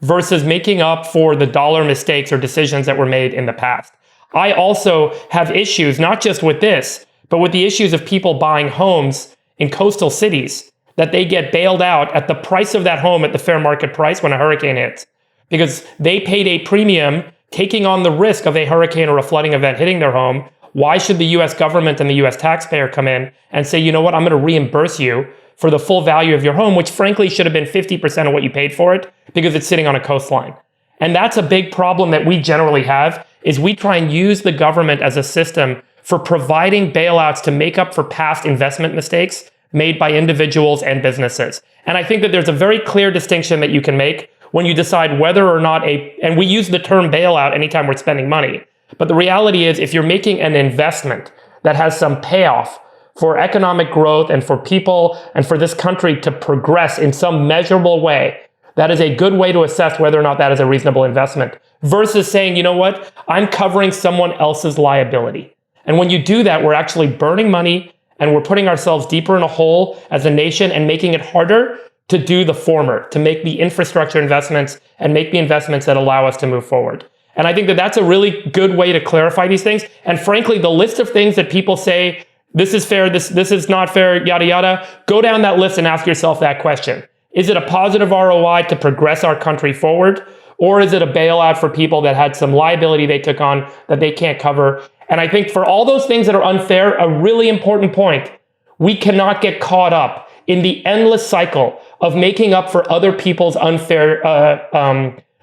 versus making up for the dollar mistakes or decisions that were made in the past. I also have issues, not just with this, but with the issues of people buying homes in coastal cities, that they get bailed out at the price of that home at the fair market price when a hurricane hits, because they paid a premium taking on the risk of a hurricane or a flooding event hitting their home. Why should the US government and the US taxpayer come in and say, you know what, I'm going to reimburse you for the full value of your home, which frankly should have been 50% of what you paid for it because it's sitting on a coastline. And that's a big problem that we generally have, is we try and use the government as a system for providing bailouts to make up for past investment mistakes made by individuals and businesses. And I think that there's a very clear distinction that you can make when you decide whether or not and we use the term bailout anytime we're spending money. But the reality is, if you're making an investment that has some payoff for economic growth and for people and for this country to progress in some measurable way, that is a good way to assess whether or not that is a reasonable investment, versus saying, you know what, I'm covering someone else's liability. And when you do that, we're actually burning money and we're putting ourselves deeper in a hole as a nation and making it harder to do the former, to make the infrastructure investments and make the investments that allow us to move forward. And I think that that's a really good way to clarify these things. And frankly, the list of things that people say, this is fair, this is not fair, yada, yada, go down that list and ask yourself that question. Is it a positive ROI to progress our country forward? Or is it a bailout for people that had some liability they took on that they can't cover? And I think for all those things that are unfair, a really important point, we cannot get caught up in the endless cycle of making up for other people's unfair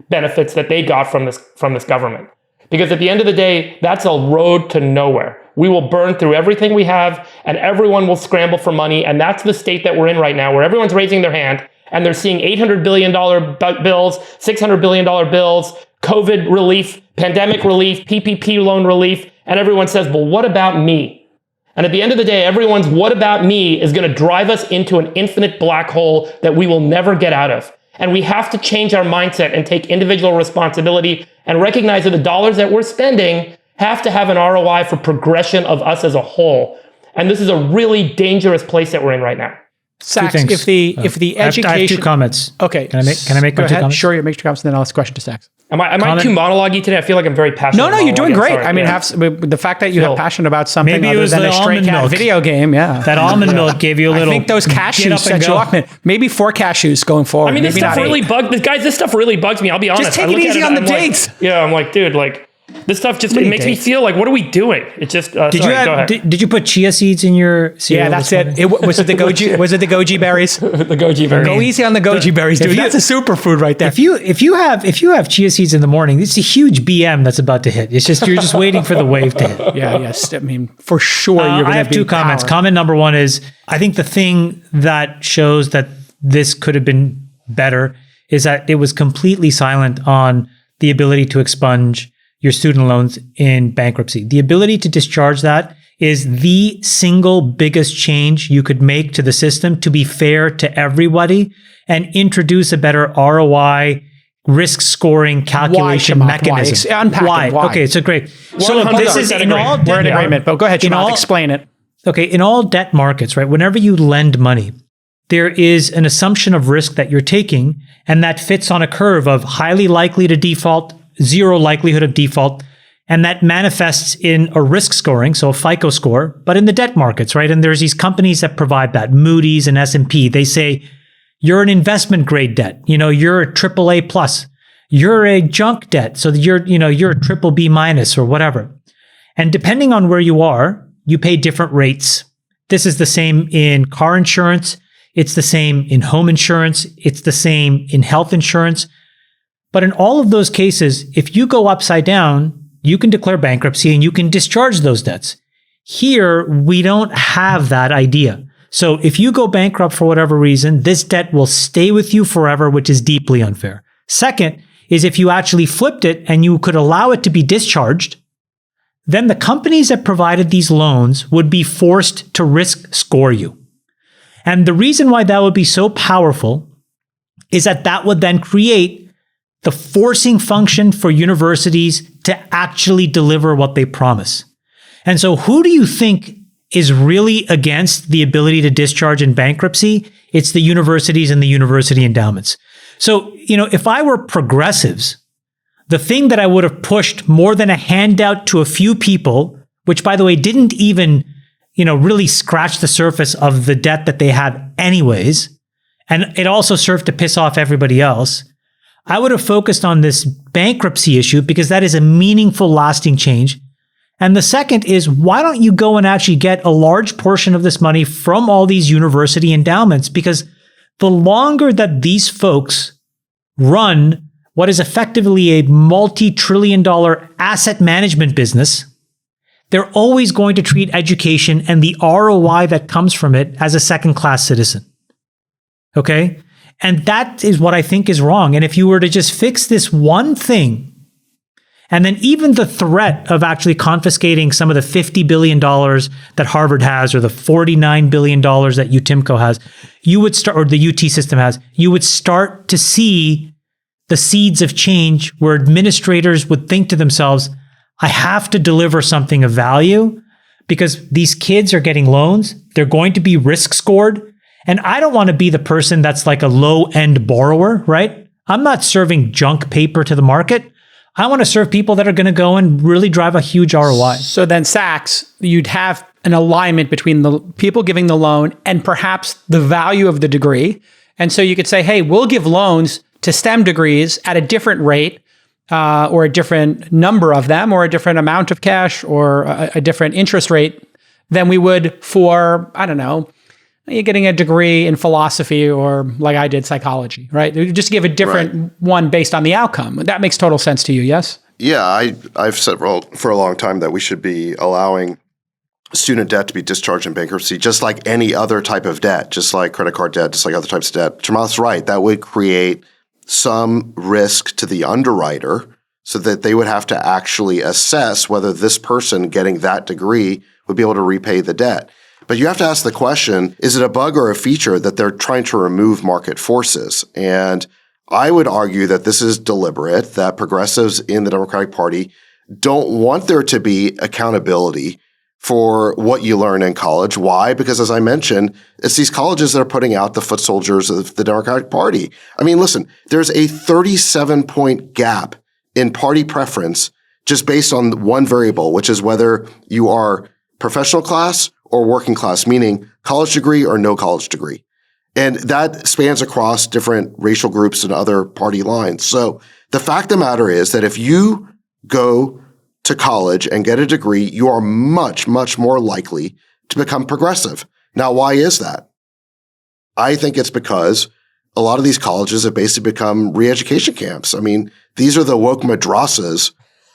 benefits that they got from this government. Because at the end of the day, that's a road to nowhere. We will burn through everything we have and everyone will scramble for money. And that's the state that we're in right now, where everyone's raising their hand and they're seeing $800 billion bills, $600 billion bills, COVID relief, pandemic relief, PPP loan relief. And everyone says, well, what about me? And at the end of the day, everyone's what about me is going to drive us into an infinite black hole that we will never get out of. And we have to change our mindset and take individual responsibility and recognize that the dollars that we're spending have to have an ROI for progression of us as a whole. And this is a really dangerous place that we're in right now. Sachs, if the education... I have two comments. Okay. Can I make my two comments? Sure, you make two comments, and then I'll ask a question to Sachs. Am I too monologue-y today? I feel like I'm very passionate. No, you're doing great. Sorry. I mean, the fact that you have passion about something maybe other than a stray cat video game, yeah. That almond milk gave you a little... I think those cashews set you up. Maybe 4 cashews going forward. I mean, this stuff really bugs me. I'll be honest. Just take it easy on the dates. I'm like, dude, like... This stuff just it makes me feel like, what are we doing? It just go ahead. Did you put chia seeds in your cereal? Yeah, that's it. Was it the goji? Was it the goji berries? The goji berries. Go easy on the goji berries, dude. That's a superfood right there. If you have chia seeds in the morning, it's a huge BM that's about to hit. It's just you're just waiting for the wave to hit. Yeah, yes. I mean, for sure, you're going to. I have two comments. Comment number one is I think the thing that shows that this could have been better is that it was completely silent on the ability to expunge your student loans in bankruptcy. The ability to discharge that is the single biggest change you could make to the system to be fair to everybody and introduce a better ROI risk scoring calculation mechanism. Why? Okay, so great. So this is in all we're in agreement, but go ahead, Chamath, explain it. Okay, in all debt markets, right? Whenever you lend money, there is an assumption of risk that you're taking, and that fits on a curve of highly likely to default, zero likelihood of default, and that manifests in a risk scoring, so a FICO score, but in the debt markets, right? And there's these companies that provide that, Moody's and S&P. They say, you're an investment grade debt. You're a AAA plus. You're a junk debt. So you're a triple B minus or whatever. And depending on where you are, you pay different rates. This is the same in car insurance. It's the same in home insurance. It's the same in health insurance. But in all of those cases, if you go upside down, you can declare bankruptcy and you can discharge those debts. Here, we don't have that idea. So if you go bankrupt for whatever reason, this debt will stay with you forever, which is deeply unfair. Second is if you actually flipped it and you could allow it to be discharged, then the companies that provided these loans would be forced to risk score you. And the reason why that would be so powerful is that would then create the forcing function for universities to actually deliver what they promise. And so who do you think is really against the ability to discharge in bankruptcy? It's the universities and the university endowments. So, if I were progressives, the thing that I would have pushed more than a handout to a few people, which by the way, didn't even, really scratch the surface of the debt that they had anyways, and it also served to piss off everybody else, I would have focused on this bankruptcy issue because that is a meaningful, lasting change. And the second is, why don't you go and actually get a large portion of this money from all these university endowments? Because the longer that these folks run what is effectively a multi-trillion-dollar asset management business, they're always going to treat education and the ROI that comes from it as a second-class citizen. Okay? And that is what I think is wrong. And if you were to just fix this one thing And then even the threat of actually confiscating some of the $50 billion that Harvard has, or the $49 billion that UTIMCO has, you would start, or the UT system has, you would start to see the seeds of change where administrators would think to themselves, I have to deliver something of value because these kids are getting loans. They're going to be risk scored. And I don't want to be the person that's like a low end borrower, right? I'm not serving junk paper to the market. I want to serve people that are going to go and really drive a huge ROI. So then Sachs, you'd have an alignment between the people giving the loan and perhaps the value of the degree. And so you could say, hey, we'll give loans to STEM degrees at a different rate, or a different number of them, or a different amount of cash, or a different interest rate than we would for, I don't know, you're getting a degree in philosophy, or like I did, psychology, right? You just give a different one based on the outcome. That makes total sense to you, yes? Yeah, I've said for a long time that we should be allowing student debt to be discharged in bankruptcy, just like any other type of debt, just like credit card debt, just like other types of debt. Chamath's right. That would create some risk to the underwriter so that they would have to actually assess whether this person getting that degree would be able to repay the debt. But you have to ask the question, is it a bug or a feature that they're trying to remove market forces? And I would argue that this is deliberate, that progressives in the Democratic Party don't want there to be accountability for what you learn in college. Why? Because as I mentioned, it's these colleges that are putting out the foot soldiers of the Democratic Party. I mean, listen, there's a 37-point gap in party preference just based on one variable, which is whether you are professional class or working class, meaning college degree or no college degree. And that spans across different racial groups and other party lines. So the fact of the matter is that if you go to college and get a degree, you are much, much more likely to become progressive. Now, why is that? I think it's because a lot of these colleges have basically become re-education camps. I mean, these are the woke madrasas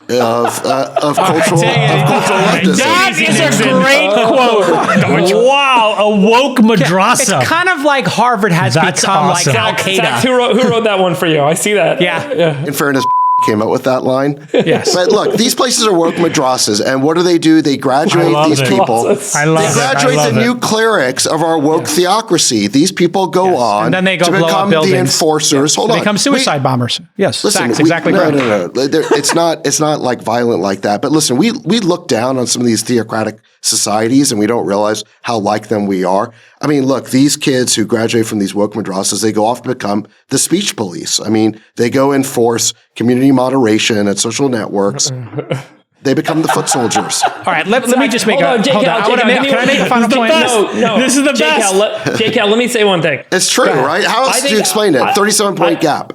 of cultural leftism. That is a great quote. Wow, a woke madrasa. It's kind of like Harvard has become like Al-Qaeda. Zach, who wrote that one for you? I see that. Yeah. In fairness, came up with that line. Yes. But look, these places are woke madrasas, and what do? They graduate these people. They graduate the new clerics of our woke theocracy. These people go on and then they go to become the enforcers. Hold on. They become suicide bombers. Yes. Listen, exactly right. No. It's not like violent like that. But listen, we look down on some of these theocratic societies and we don't realize how like them we are. I mean, look, these kids who graduate from these woke madrasas, they go off to become the speech police. I mean, they go enforce community moderation at social networks. They become the foot soldiers. All right, let me just make Hold on, can I make a final point? No, this is the best. J-Cal, let me say one thing. It's true, right? How else do you explain it? 37-point gap.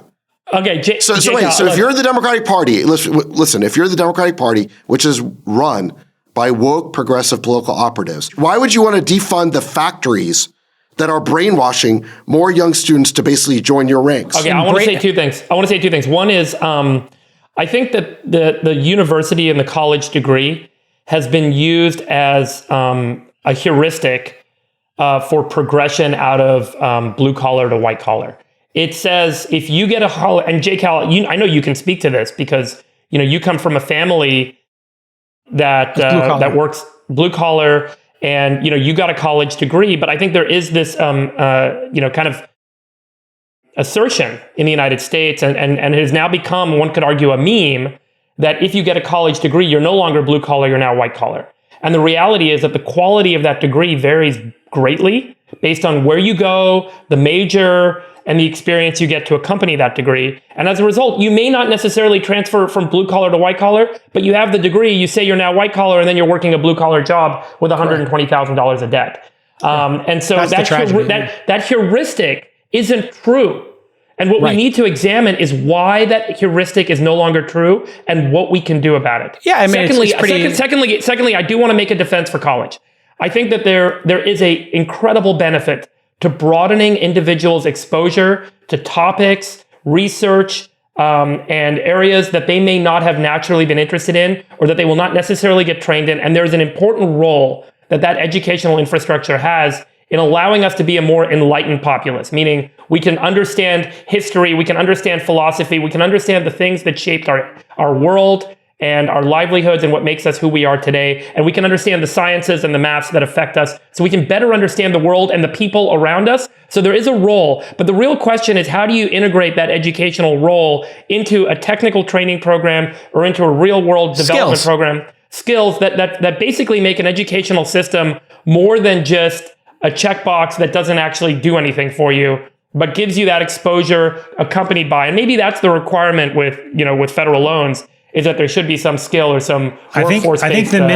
Okay, So if you're the Democratic Party, listen, if you're the Democratic Party, which is run by woke progressive political operatives, why would you want to defund the factories that are brainwashing more young students to basically join your ranks? Okay, I want to say two things. One is, I think that the university and the college degree has been used as a heuristic for progression out of blue collar to white collar. It says if you get and J-Cal, I know you can speak to this because you come from a family that works blue collar, and you got a college degree. But I think there is this kind of assertion in the United States, and it has now become, one could argue, a meme that if you get a college degree, you're no longer blue collar, you're now white collar. And the reality is that the quality of that degree varies greatly based on where you go, the major, and the experience you get to accompany that degree. And as a result, you may not necessarily transfer from blue collar to white collar, but you have the degree, you say you're now white collar, and then you're working a blue collar job with $120,000 of debt. And so that heuristic isn't true. And what we need to examine is why that heuristic is no longer true and what we can do about it. Yeah, I mean, secondly, I do want to make a defense for college. I think that there is a incredible benefit to broadening individuals' exposure to topics, research, and areas that they may not have naturally been interested in or that they will not necessarily get trained in. And there's an important role that educational infrastructure has in allowing us to be a more enlightened populace, meaning we can understand history, we can understand philosophy, we can understand the things that shaped our world and our livelihoods and what makes us who we are today. And we can understand the sciences and the maths that affect us so we can better understand the world and the people around us. So there is a role, but the real question is, how do you integrate that educational role into a technical training program or into a real world development program? Skills that basically make an educational system more than just a checkbox that doesn't actually do anything for you, but gives you that exposure accompanied by, and maybe that's the requirement with federal loans, is that there should be some skill or some workforce. I think the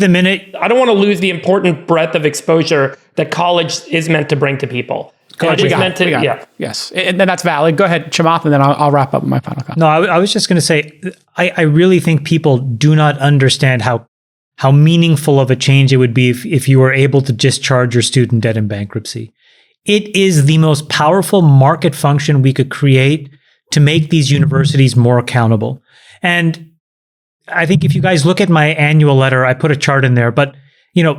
minute I don't want to lose the important breadth of exposure that college is meant to bring to people. Yes, and then that's valid. Go ahead, Chamath, and then I'll wrap up with my final comment. No, I was just going to say, I really think people do not understand how meaningful of a change it would be if you were able to discharge your student debt in bankruptcy. It is the most powerful market function we could create to make these universities more accountable. And I think if you guys look at my annual letter, I put a chart in there, but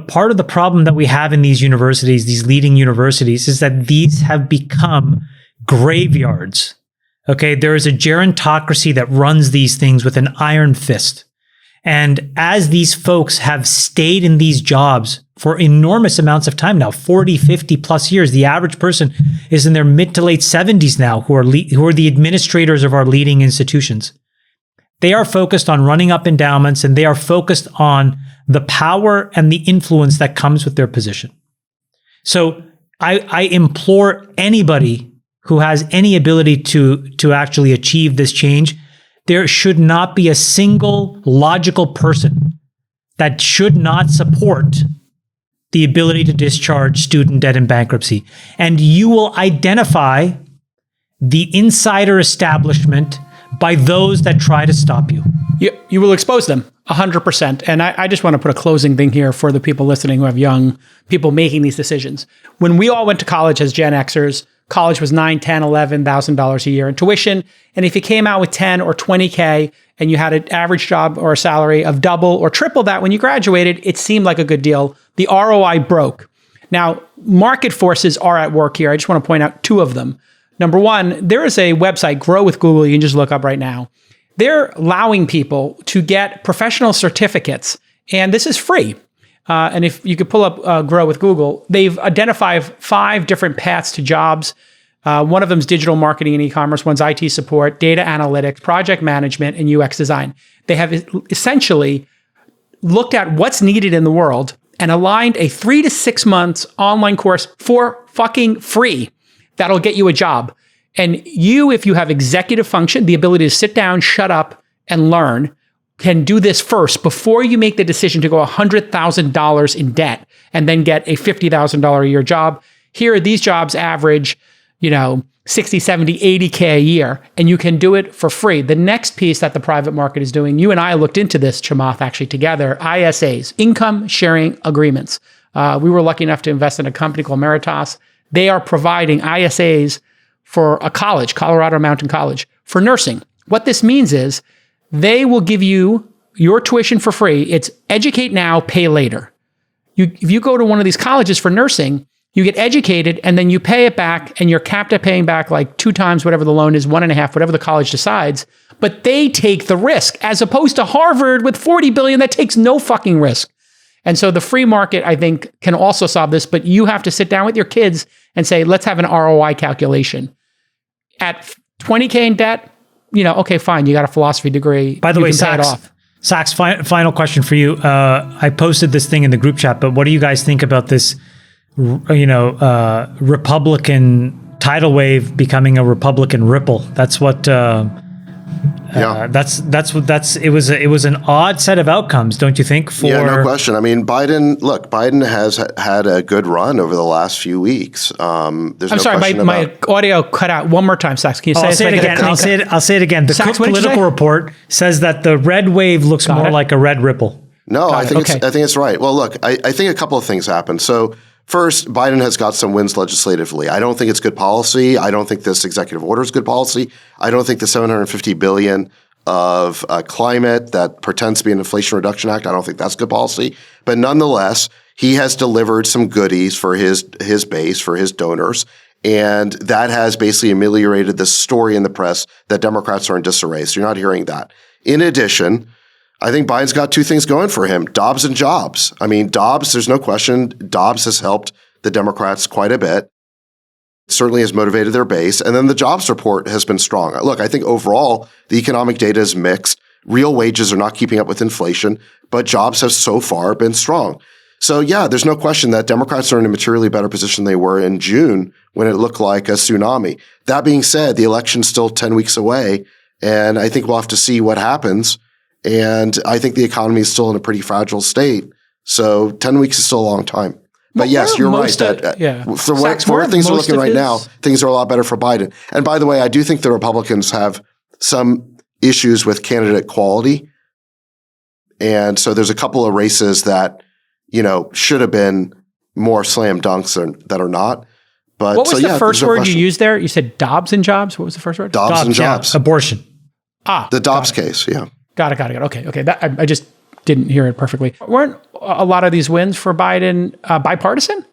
part of the problem that we have in these universities, these leading universities, is that these have become graveyards. Okay, there is a gerontocracy that runs these things with an iron fist. And as these folks have stayed in these jobs for enormous amounts of time now, 40, 50 plus years, the average person is in their mid to late 70s now who are the administrators of our leading institutions. They are focused on running up endowments, and they are focused on the power and the influence that comes with their position. So I implore anybody who has any ability to actually achieve this change, there should not be a single logical person that should not support the ability to discharge student debt in bankruptcy. And you will identify the insider establishment by those that try to stop you. You will expose them 100%. And I just want to put a closing thing here for the people listening who have young people making these decisions. When we all went to college as Gen Xers, college was $9,000, $10,000, $11,000 a year in tuition. And if you came out with 10 or 20K and you had an average job or a salary of double or triple that when you graduated, it seemed like a good deal. The ROI broke. Now, market forces are at work here. I just want to point out two of them. Number one, there is a website, Grow with Google, you can just look up right now. They're allowing people to get professional certificates, and this is free. And if you could pull up Grow with Google, they've identified 5 different paths to jobs. One of them is digital marketing and e-commerce. One's IT support, data analytics, project management, and UX design. They have essentially looked at what's needed in the world and aligned a 3 to 6 months online course for fucking free. That'll get you a job. And you, if you have executive function, the ability to sit down, shut up, and learn, can do this first before you make the decision to go $100,000 in debt and then get a $50,000 a year job. Here, these jobs average, 60, 70, 80K a year, and you can do it for free. The next piece that the private market is doing, you and I looked into this, Chamath, actually together, ISAs, income sharing agreements. We were lucky enough to invest in a company called Meritas. They are providing ISAs for a college, Colorado Mountain College, for nursing. What this means is they will give you your tuition for free. It's educate now, pay later. If you go to one of these colleges for nursing, you get educated and then you pay it back, and you're capped at paying back like 2 times whatever the loan is, 1.5, whatever the college decides. But they take the risk, as opposed to Harvard with $40 billion that takes no fucking risk. And so the free market, I think, can also solve this, but you have to sit down with your kids and say, let's have an ROI calculation. At 20K in debt, okay, fine, you got a philosophy degree. By the way, Sachs, final question for you. I posted this thing in the group chat, but what do you guys think about this, Republican tidal wave becoming a Republican ripple? That's what... it was an odd set of outcomes, don't you think? Yeah, no question. I mean, Biden has had a good run over the last few weeks. I'm sorry, my audio cut out one more time, Sachs. Can you say it again? I'll say it again. The Cook Political Report says that the red wave looks more like a red ripple. No, I think it's right. Well, look, I think a couple of things happened. So first, Biden has got some wins legislatively. I don't think it's good policy. I don't think this executive order is good policy. I don't think the $750 billion of climate that pretends to be an Inflation Reduction Act, I don't think that's good policy. But nonetheless, he has delivered some goodies for his base, for his donors. And that has basically ameliorated the story in the press that Democrats are in disarray. So you're not hearing that. In addition, I think Biden's got two things going for him, Dobbs and jobs. I mean, Dobbs, there's no question, Dobbs has helped the Democrats quite a bit. It certainly has motivated their base. And then the jobs report has been strong. Look, I think overall, the economic data is mixed. Real wages are not keeping up with inflation, but jobs have so far been strong. So yeah, there's no question that Democrats are in a materially better position than they were in June when it looked like a tsunami. That being said, the election's still 10 weeks away, and I think we'll have to see what happens. And I think the economy is still in a pretty fragile state. So 10 weeks is still a long time. But yes, you're right. For where things are looking right now, things are a lot better for Biden. And by the way, I do think the Republicans have some issues with candidate quality. And so there's a couple of races that, should have been more slam dunks that are not. But what was the first word you used there? You said Dobbs and jobs. What was the first word? Dobbs and jobs. Abortion. The Dobbs case, yeah. Got it. Okay. I just didn't hear it perfectly. Weren't a lot of these wins for Biden bipartisan?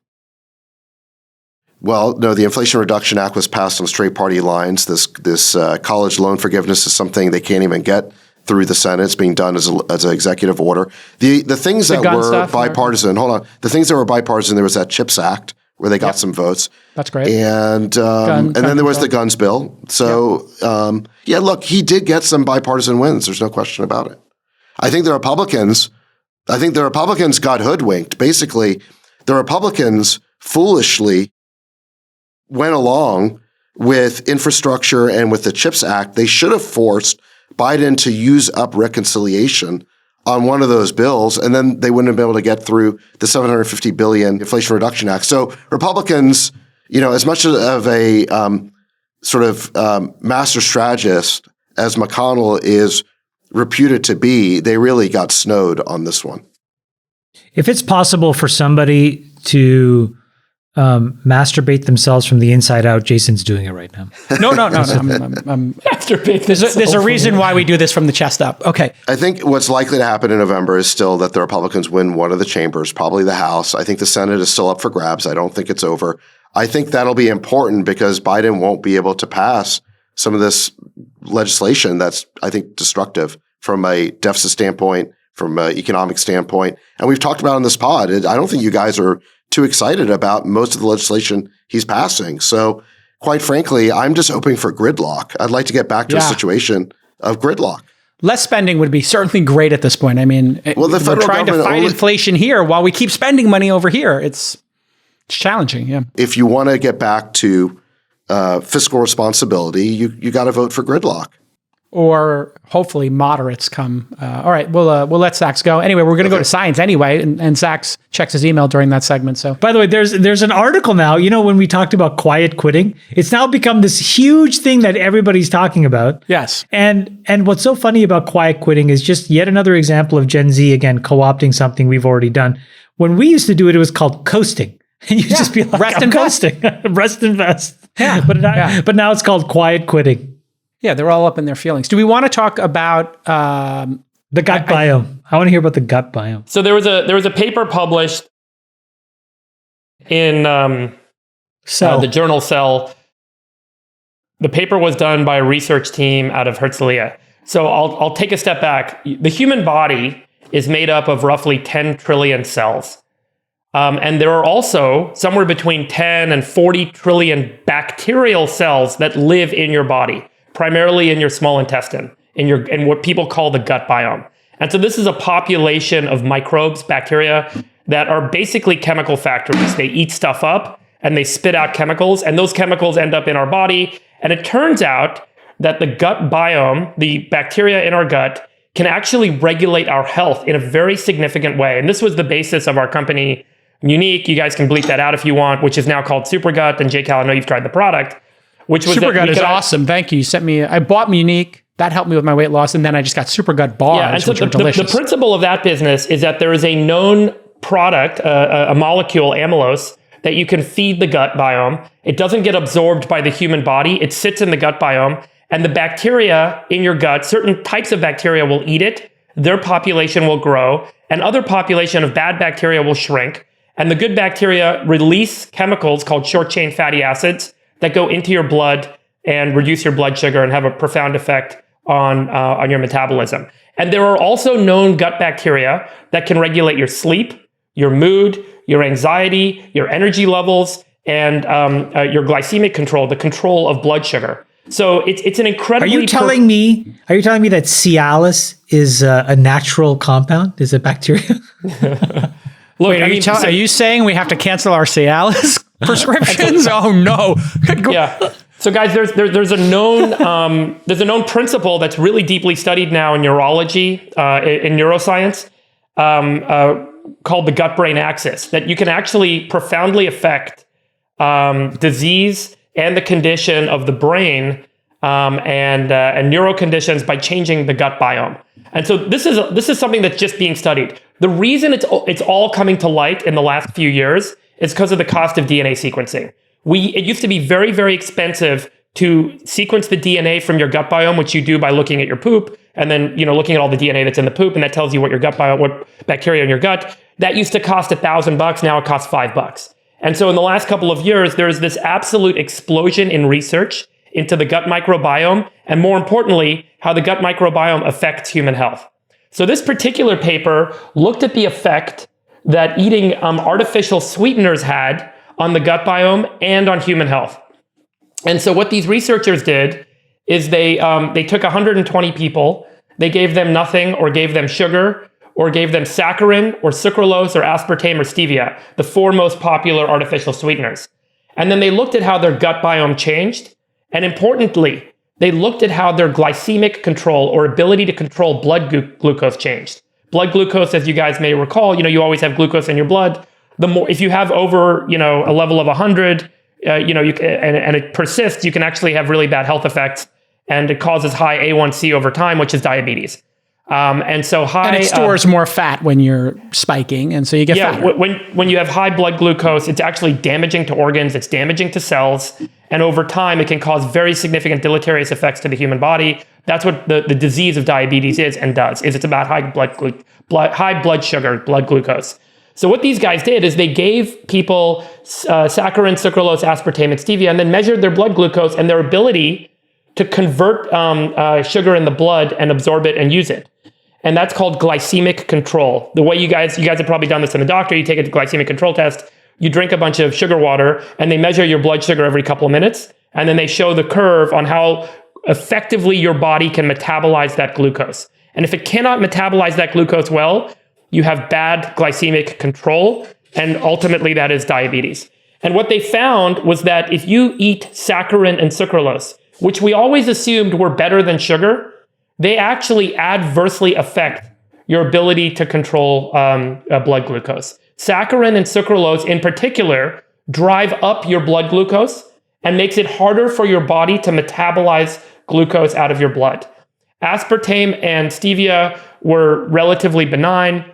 Well, no, the Inflation Reduction Act was passed on straight party lines. This college loan forgiveness is something they can't even get through the Senate. It's being done as an executive order. The things that were bipartisan, the things that were bipartisan, there was that CHIPS Act where they got some votes. That's great. And then there was the guns bill. So, look, he did get some bipartisan wins. There's no question about it. I think the Republicans got hoodwinked. Basically, the Republicans foolishly went along with infrastructure and with the CHIPS Act. They should have forced Biden to use up reconciliation on one of those bills, and then they wouldn't have been able to get through the $750 billion Inflation Reduction Act. So Republicans, as much of a master strategist as McConnell is reputed to be, they really got snowed on this one. If it's possible for somebody to masturbate themselves from the inside out, Jason's doing it right now. No. I'm masturbate. There's a reason why we do this from the chest up. Okay. I think what's likely to happen in November is still that the Republicans win one of the chambers, probably the House. I think the Senate is still up for grabs. I don't think it's over. I think that'll be important because Biden won't be able to pass some of this legislation that's, I think, destructive from a deficit standpoint, from an economic standpoint. And we've talked about on this pod, I don't think you guys are too excited about most of the legislation he's passing. So quite frankly, I'm just hoping for gridlock. I'd like to get back to a situation of gridlock. Less spending would be certainly great at this point. I mean, we're trying to fight inflation here while we keep spending money over here. It's challenging, yeah. If you want to get back to fiscal responsibility, you got to vote for gridlock. Or hopefully moderates come. All right, we'll let Sachs go. Anyway, we're going to go to science anyway, and Sachs checks his email during that segment. So, by the way, there's an article now. When we talked about quiet quitting, it's now become this huge thing that everybody's talking about. Yes. And what's so funny about quiet quitting is just yet another example of Gen Z again co-opting something we've already done. When we used to do it, it was called coasting. You just be like, rest and coasting, rest and vest. Yeah. But now it's called quiet quitting. Yeah, they're all up in their feelings. Do we want to talk about the gut biome? I want to hear about the gut biome. So there was a paper published in the journal Cell. The paper was done by a research team out of Herzliya. So I'll take a step back. The human body is made up of roughly 10 trillion cells. And there are also somewhere between 10 and 40 trillion bacterial cells that live in your body, primarily in your small intestine, in what people call the gut biome. And so this is a population of microbes, bacteria, that are basically chemical factories. They eat stuff up and they spit out chemicals, and those chemicals end up in our body. And it turns out that the gut biome, the bacteria in our gut, can actually regulate our health in a very significant way. And this was the basis of our company, Munich. You guys can bleep that out if you want, which is now called Supergut. And JCal, I know you've tried the product. Which was Supergut is awesome. Thank you. You sent me. I bought Munich. That helped me with my weight loss, and then I just got Supergut bars, which are delicious. The principle of that business is that there is a known product, a molecule, amylose, that you can feed the gut biome. It doesn't get absorbed by the human body. It sits in the gut biome, and the bacteria in your gut, certain types of bacteria will eat it. Their population will grow, and other population of bad bacteria will shrink. And the good bacteria release chemicals called short-chain fatty acids that go into your blood and reduce your blood sugar and have a profound effect on your metabolism. And there are also known gut bacteria that can regulate your sleep, your mood, your anxiety, your energy levels, and your glycemic control, the control of blood sugar. So it's an incredibly. Are you telling me that Cialis is a natural compound? Is it bacteria? Look, wait, are you saying we have to cancel our Cialis prescriptions? Oh no! Yeah. So guys, there's a known principle that's really deeply studied now in neurology, in neuroscience, called the gut-brain axis. That you can actually profoundly affect disease and the condition of the brain and neuro conditions by changing the gut biome. And so this is something that's just being studied. The reason it's all coming to light in the last few years is because of the cost of DNA sequencing. It used to be very, very expensive to sequence the DNA from your gut biome, which you do by looking at your poop and then looking at all the DNA that's in the poop, and that tells you what your gut biome, what bacteria in your gut. That used to cost $1,000. Now it costs $5. And so in the last couple of years, there's this absolute explosion in research into the gut microbiome, and more importantly, how the gut microbiome affects human health. So this particular paper looked at the effect that eating artificial sweeteners had on the gut biome and on human health. And so what these researchers did is they took 120 people, they gave them nothing or gave them sugar or gave them saccharin or sucralose or aspartame or stevia, the 4 most popular artificial sweeteners. And then they looked at how their gut biome changed. And importantly, they looked at how their glycemic control or ability to control blood glucose changed. Blood glucose, as you guys may recall, you always have glucose in your blood. The more, if you have over, a level of 100, and it persists, you can actually have really bad health effects, and it causes high A1C over time, which is diabetes. And so high, and it stores more fat when you're spiking, and so you get fatter. When you have high blood glucose, it's actually damaging to organs, it's damaging to cells, and over time, it can cause very significant deleterious effects to the human body. That's what the disease of diabetes is and does. It's about high blood sugar, blood glucose. So what these guys did is they gave people saccharin, sucralose, aspartame, and stevia, and then measured their blood glucose and their ability to convert sugar in the blood and absorb it and use it. And that's called glycemic control. The way you guys have probably done this in the doctor, you take a glycemic control test, you drink a bunch of sugar water, and they measure your blood sugar every couple of minutes, and then they show the curve on how effectively your body can metabolize that glucose. And if it cannot metabolize that glucose well, you have bad glycemic control, and ultimately that is diabetes. And what they found was that if you eat saccharin and sucralose, which we always assumed were better than sugar, they actually adversely affect your ability to control blood glucose. Saccharin and sucralose in particular drive up your blood glucose and makes it harder for your body to metabolize glucose out of your blood. Aspartame and stevia were relatively benign.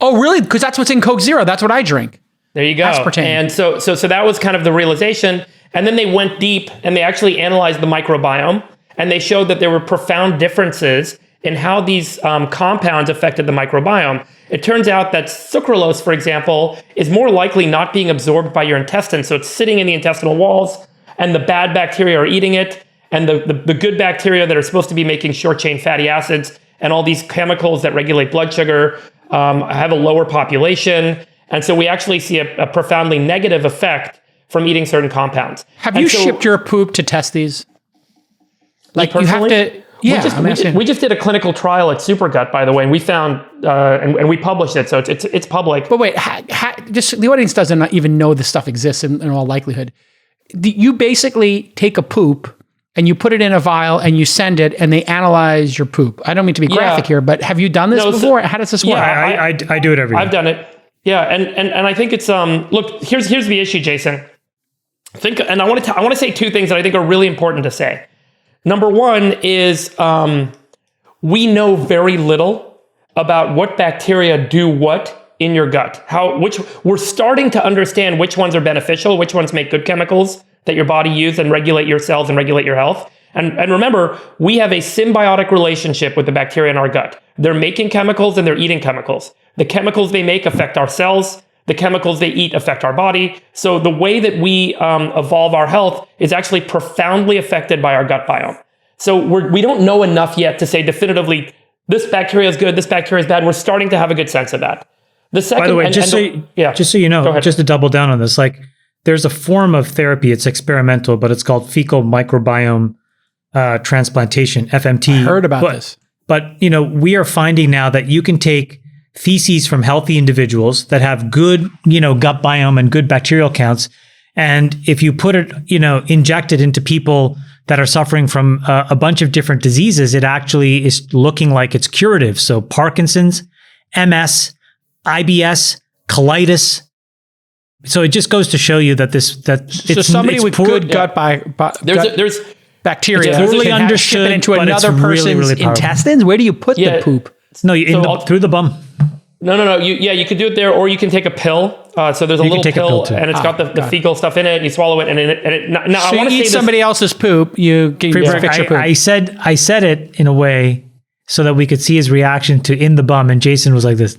Oh, really? Because that's what's in Coke Zero. That's what I drink. There you go. Aspartame. And so that was kind of the realization. And then they went deep and they actually analyzed the microbiome, and they showed that there were profound differences in how these compounds affected the microbiome. It turns out that sucralose, for example, is more likely not being absorbed by your intestines. So it's sitting in the intestinal walls, and the bad bacteria are eating it, and the good bacteria that are supposed to be making short-chain fatty acids and all these chemicals that regulate blood sugar have a lower population. And so we actually see a profoundly negative effect from eating certain compounds. Have you shipped your poop to test these? Like you have to... Yeah, we just did a clinical trial at Supergut, by the way, and we found, and we published it, so it's public. But wait, just the audience doesn't even know this stuff exists in all likelihood. You basically take a poop and you put it in a vial and you send it, and they analyze your poop. I don't mean to be graphic here, but have you done this before? How does this work? Yeah, I do it every day. I've done it. Yeah, and I think it's look, here's the issue, Jason. I want to say two things that I think are really important to say. Number one is we know very little about what bacteria do what in your gut. We're starting to understand which ones are beneficial, which ones make good chemicals that your body uses and regulate your cells and regulate your health. And remember, we have a symbiotic relationship with the bacteria in our gut. They're making chemicals and they're eating chemicals. The chemicals they make affect our cells. The chemicals they eat affect our body. So the way that we evolve our health is actually profoundly affected by our gut biome. So we don't know enough yet to say definitively this bacteria is good, this bacteria is bad. We're starting to have a good sense of that. The second, by the way, just so you know, just to double down on this, like there's a form of therapy. It's experimental, but it's called fecal microbiome transplantation, FMT. I heard about this. But we are finding now that you can take feces from healthy individuals that have good, gut biome and good bacterial counts, and if you put it, inject it into people that are suffering from a bunch of different diseases, it actually is looking like it's curative. So Parkinson's, MS, IBS, colitis. So it just goes to show you that somebody with good gut there's bacteria it's poorly can understood, ship it into but another it's person's really, really powerful. intestines. Where do you put the poop? No, through the bum. No. You could do it there, or you can take a pill. So there's a little pill, and it's got the fecal stuff in it, and you swallow it, and it. Now so I want to eat somebody else's poop. You can fix your poop. I said it in a way so that we could see his reaction to in the bum, and Jason was like this.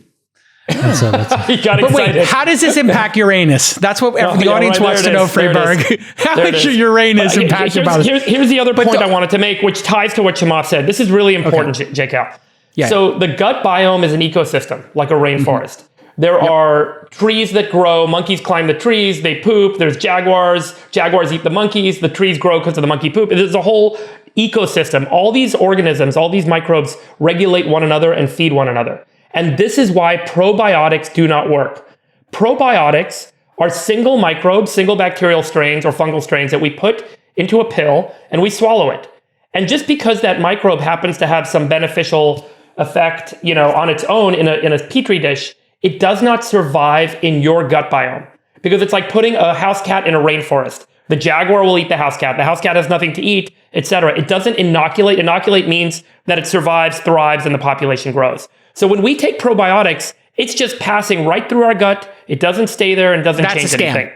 And so he got excited. But wait, how does this impact Uranus? That's what the audience wants to know, Freeberg. How is your Uranus impacted by this? Here's the other point I wanted to make, which ties to what Chamath said. This is really important, JCal. Yeah. So the gut biome is an ecosystem, like a rainforest. Mm-hmm. There are trees that grow, monkeys climb the trees, they poop, there's jaguars eat the monkeys, the trees grow because of the monkey poop. There's a whole ecosystem. All these organisms, all these microbes regulate one another and feed one another. And this is why probiotics do not work. Probiotics are single microbes, single bacterial strains or fungal strains that we put into a pill and we swallow it. And just because that microbe happens to have some beneficial effect, on its own in a petri dish, it does not survive in your gut biome, because it's like putting a house cat in a rainforest. The jaguar will eat the house cat. The house cat has nothing to eat, etc. It doesn't inoculate. Inoculate means that it survives, thrives, and the population grows. So when we take probiotics, it's just passing right through our gut. It doesn't stay there and doesn't change anything.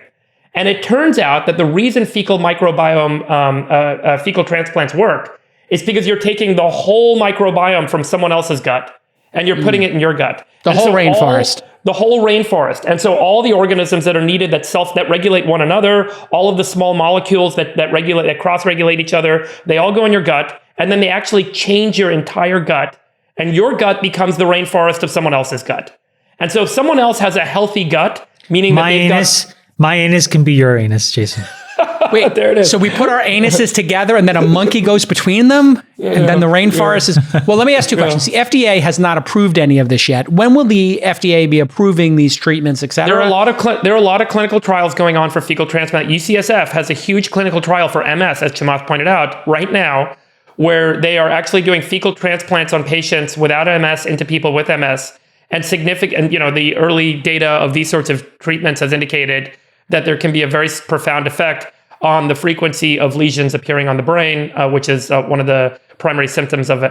And it turns out that the reason fecal microbiome, fecal transplants work is because you're taking the whole microbiome from someone else's gut and you're putting it in your gut. The whole rainforest. The whole rainforest. And so all the organisms that are needed that regulate one another, all of the small molecules that cross-regulate each other, they all go in your gut, and then they actually change your entire gut, and your gut becomes the rainforest of someone else's gut. And so if someone else has a healthy gut, meaning my anus can be your anus, Jason. Wait, there it is. So we put our anuses together and then a monkey goes between them? And then the rainforest is... Well, let me ask two questions. The FDA has not approved any of this yet. When will the FDA be approving these treatments, et cetera? There are a lot of clinical trials going on for fecal transplant. UCSF has a huge clinical trial for MS, as Chamath pointed out, right now, where they are actually doing fecal transplants on patients without MS into people with MS. And the early data of these sorts of treatments has indicated that there can be a very profound effect on the frequency of lesions appearing on the brain, which is one of the primary symptoms of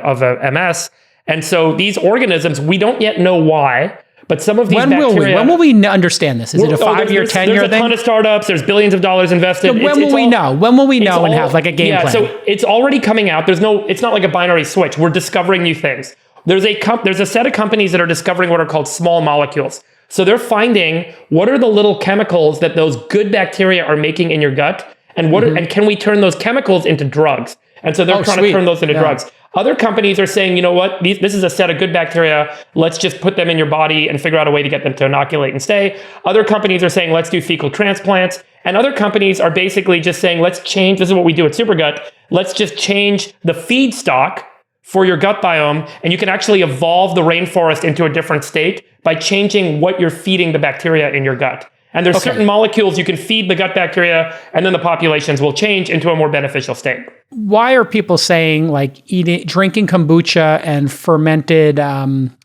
MS. And so these organisms, we don't yet know why, but some of these bacteria... When will we understand this? Is it a 5-year, 10-year thing? There's a ton of startups. There's billions of dollars invested. So when will we know? When will we know and have like a game plan? So it's already coming out. It's not like a binary switch. We're discovering new things. There's a set of companies that are discovering what are called small molecules. So they're finding what are the little chemicals that those good bacteria are making in your gut, and and can we turn those chemicals into drugs? And so they're trying to turn those into drugs. Other companies are saying, you know what, this is a set of good bacteria. Let's just put them in your body and figure out a way to get them to inoculate and stay. Other companies are saying, let's do fecal transplants. And other companies are basically just saying, let's change, this is what we do at Supergut, let's just change the feedstock for your gut biome, and you can actually evolve the rainforest into a different state by changing what you're feeding the bacteria in your gut. And there's certain molecules you can feed the gut bacteria, and then the populations will change into a more beneficial state. Why are people saying like drinking kombucha and fermented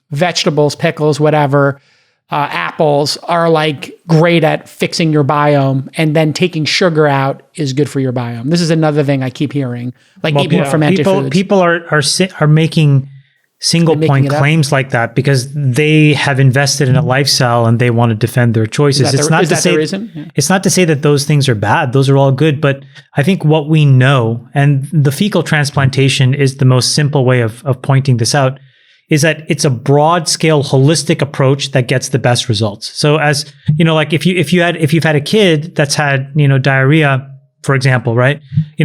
vegetables, pickles, whatever, apples are like great at fixing your biome, and then taking sugar out is good for your biome? This is another thing I keep hearing. Like eat more fermented foods. People are making single point claims like that because they have invested in a lifestyle and they want to defend their choices. It's not to say that those things are bad. Those are all good. But I think what we know, and the fecal transplantation is the most simple way of pointing this out, is that it's a broad scale holistic approach that gets the best results. So as you know, like if you've had a kid that's had, diarrhea for example, right?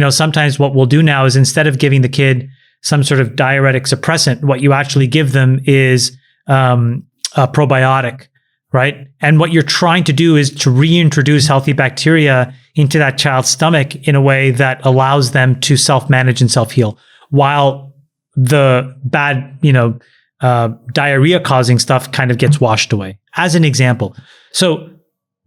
Sometimes what we'll do now is instead of giving the kid some sort of diuretic suppressant, what you actually give them is a probiotic, right? And what you're trying to do is to reintroduce healthy bacteria into that child's stomach in a way that allows them to self-manage and self-heal, while the bad, diarrhea-causing stuff kind of gets washed away, as an example. So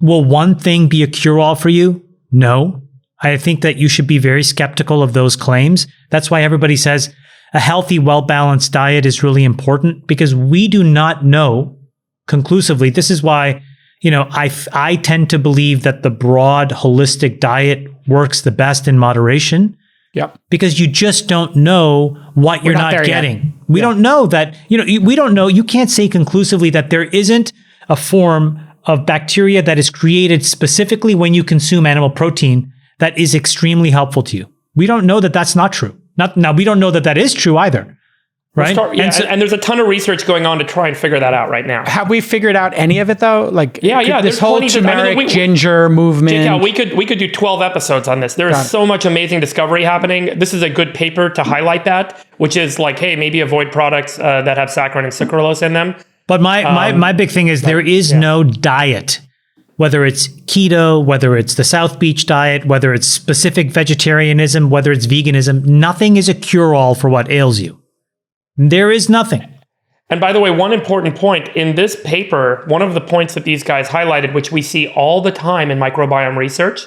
will one thing be a cure-all for you? No. I think that you should be very skeptical of those claims. That's why everybody says a healthy, well-balanced diet is really important, because we do not know conclusively. This is why, I tend to believe that the broad, holistic diet works the best in moderation. Yep. Because you just don't know what you're not getting. Yet. We don't know that, we don't know. You can't say conclusively that there isn't a form of bacteria that is created specifically when you consume animal protein that is extremely helpful to you. We don't know that that's not true. Now, we don't know that that is true either. Right. And there's a ton of research going on to try and figure that out right now. Have we figured out any of it though? This whole there's turmeric ginger movement. Yeah, we could do 12 episodes on this. There is so much amazing discovery happening. This is a good paper to highlight that, which is like, hey, maybe avoid products that have saccharin and sucralose in them. But my big thing is there is no diet, whether it's keto, whether it's the South Beach diet, whether it's specific vegetarianism, whether it's veganism. Nothing is a cure-all for what ails you. There is nothing. And by the way, one important point in this paper, one of the points that these guys highlighted, which we see all the time in microbiome research,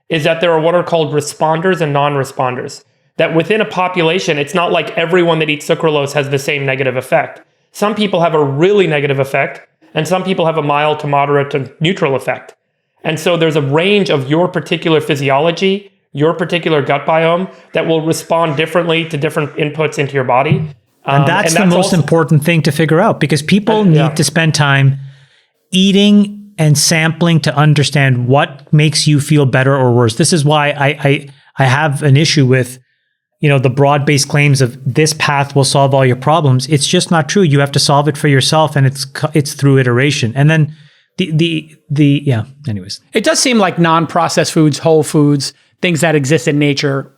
is that there are what are called responders and non-responders. That within a population, it's not like everyone that eats sucralose has the same negative effect. Some people have a really negative effect, and some people have a mild to moderate to neutral effect. And so there's a range of your particular physiology, your particular gut biome that will respond differently to different inputs into your body. And that's the most important thing to figure out, because people need to spend time eating and sampling to understand what makes you feel better or worse. This is why I have an issue with, the broad-based claims of this path will solve all your problems. It's just not true. You have to solve it for yourself, and it's through iteration. And then anyways. It does seem like non-processed foods, whole foods, things that exist in nature,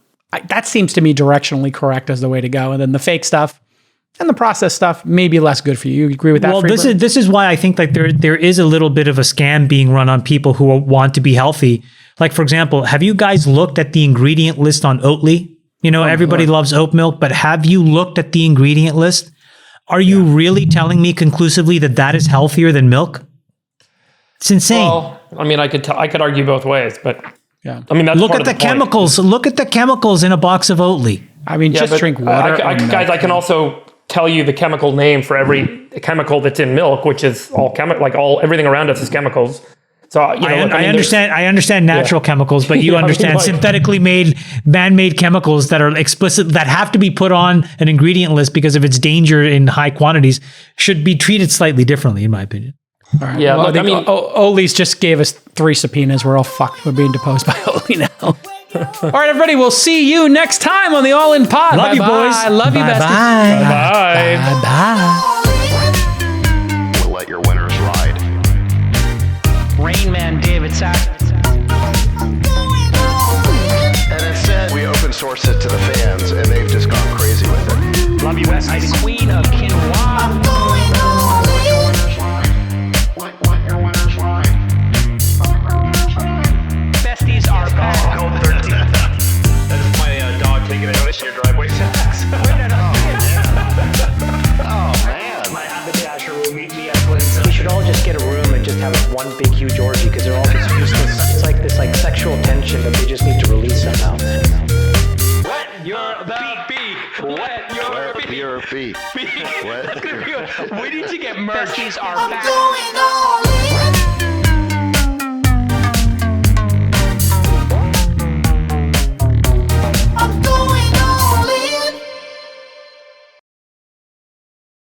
that seems to me directionally correct as the way to go. And then the fake stuff and the processed stuff may be less good for you. You agree with that? Well, this is why I think like there is a little bit of a scam being run on people who want to be healthy. Like, for example, have you guys looked at the ingredient list on Oatly? Everybody loves oat milk, but have you looked at the ingredient list? Are you really telling me conclusively that that is healthier than milk? It's insane. Well, I mean, I could argue both ways, but yeah. I mean, that's look at the chemicals. Look at the chemicals in a box of Oatly. I mean, just drink water. Guys, I can also tell you the chemical name for every chemical that's in milk, which is all everything around us is chemicals. So I understand natural chemicals, but you understand synthetically made, man-made chemicals that are explicit, that have to be put on an ingredient list because of its danger in high quantities, should be treated slightly differently, in my opinion. All right. Yeah, well, Oatly's just gave us 3 subpoenas. We're all fucked. We're being deposed by Oatly now. All right, everybody. We'll see you next time on the All In Pod. Love you, boys. I love you, besties. Bye. Bye. We'll let your winners ride. Rain Man David Sack. And instead, we open source it to the fans, and they've just gone crazy with it. Love you, besties. Queen of quinoa. Besties are back. That's my dog taking a notice in your driveway. Oh, man. My haberdasher will meet me at Clinton. We should all just get a room and just have one big huge orgy, because they're all just useless. It's like this sexual tension that they just need to release somehow. Wet your feet. Wet your feet. We need to get merch. Besties are back. Going all in.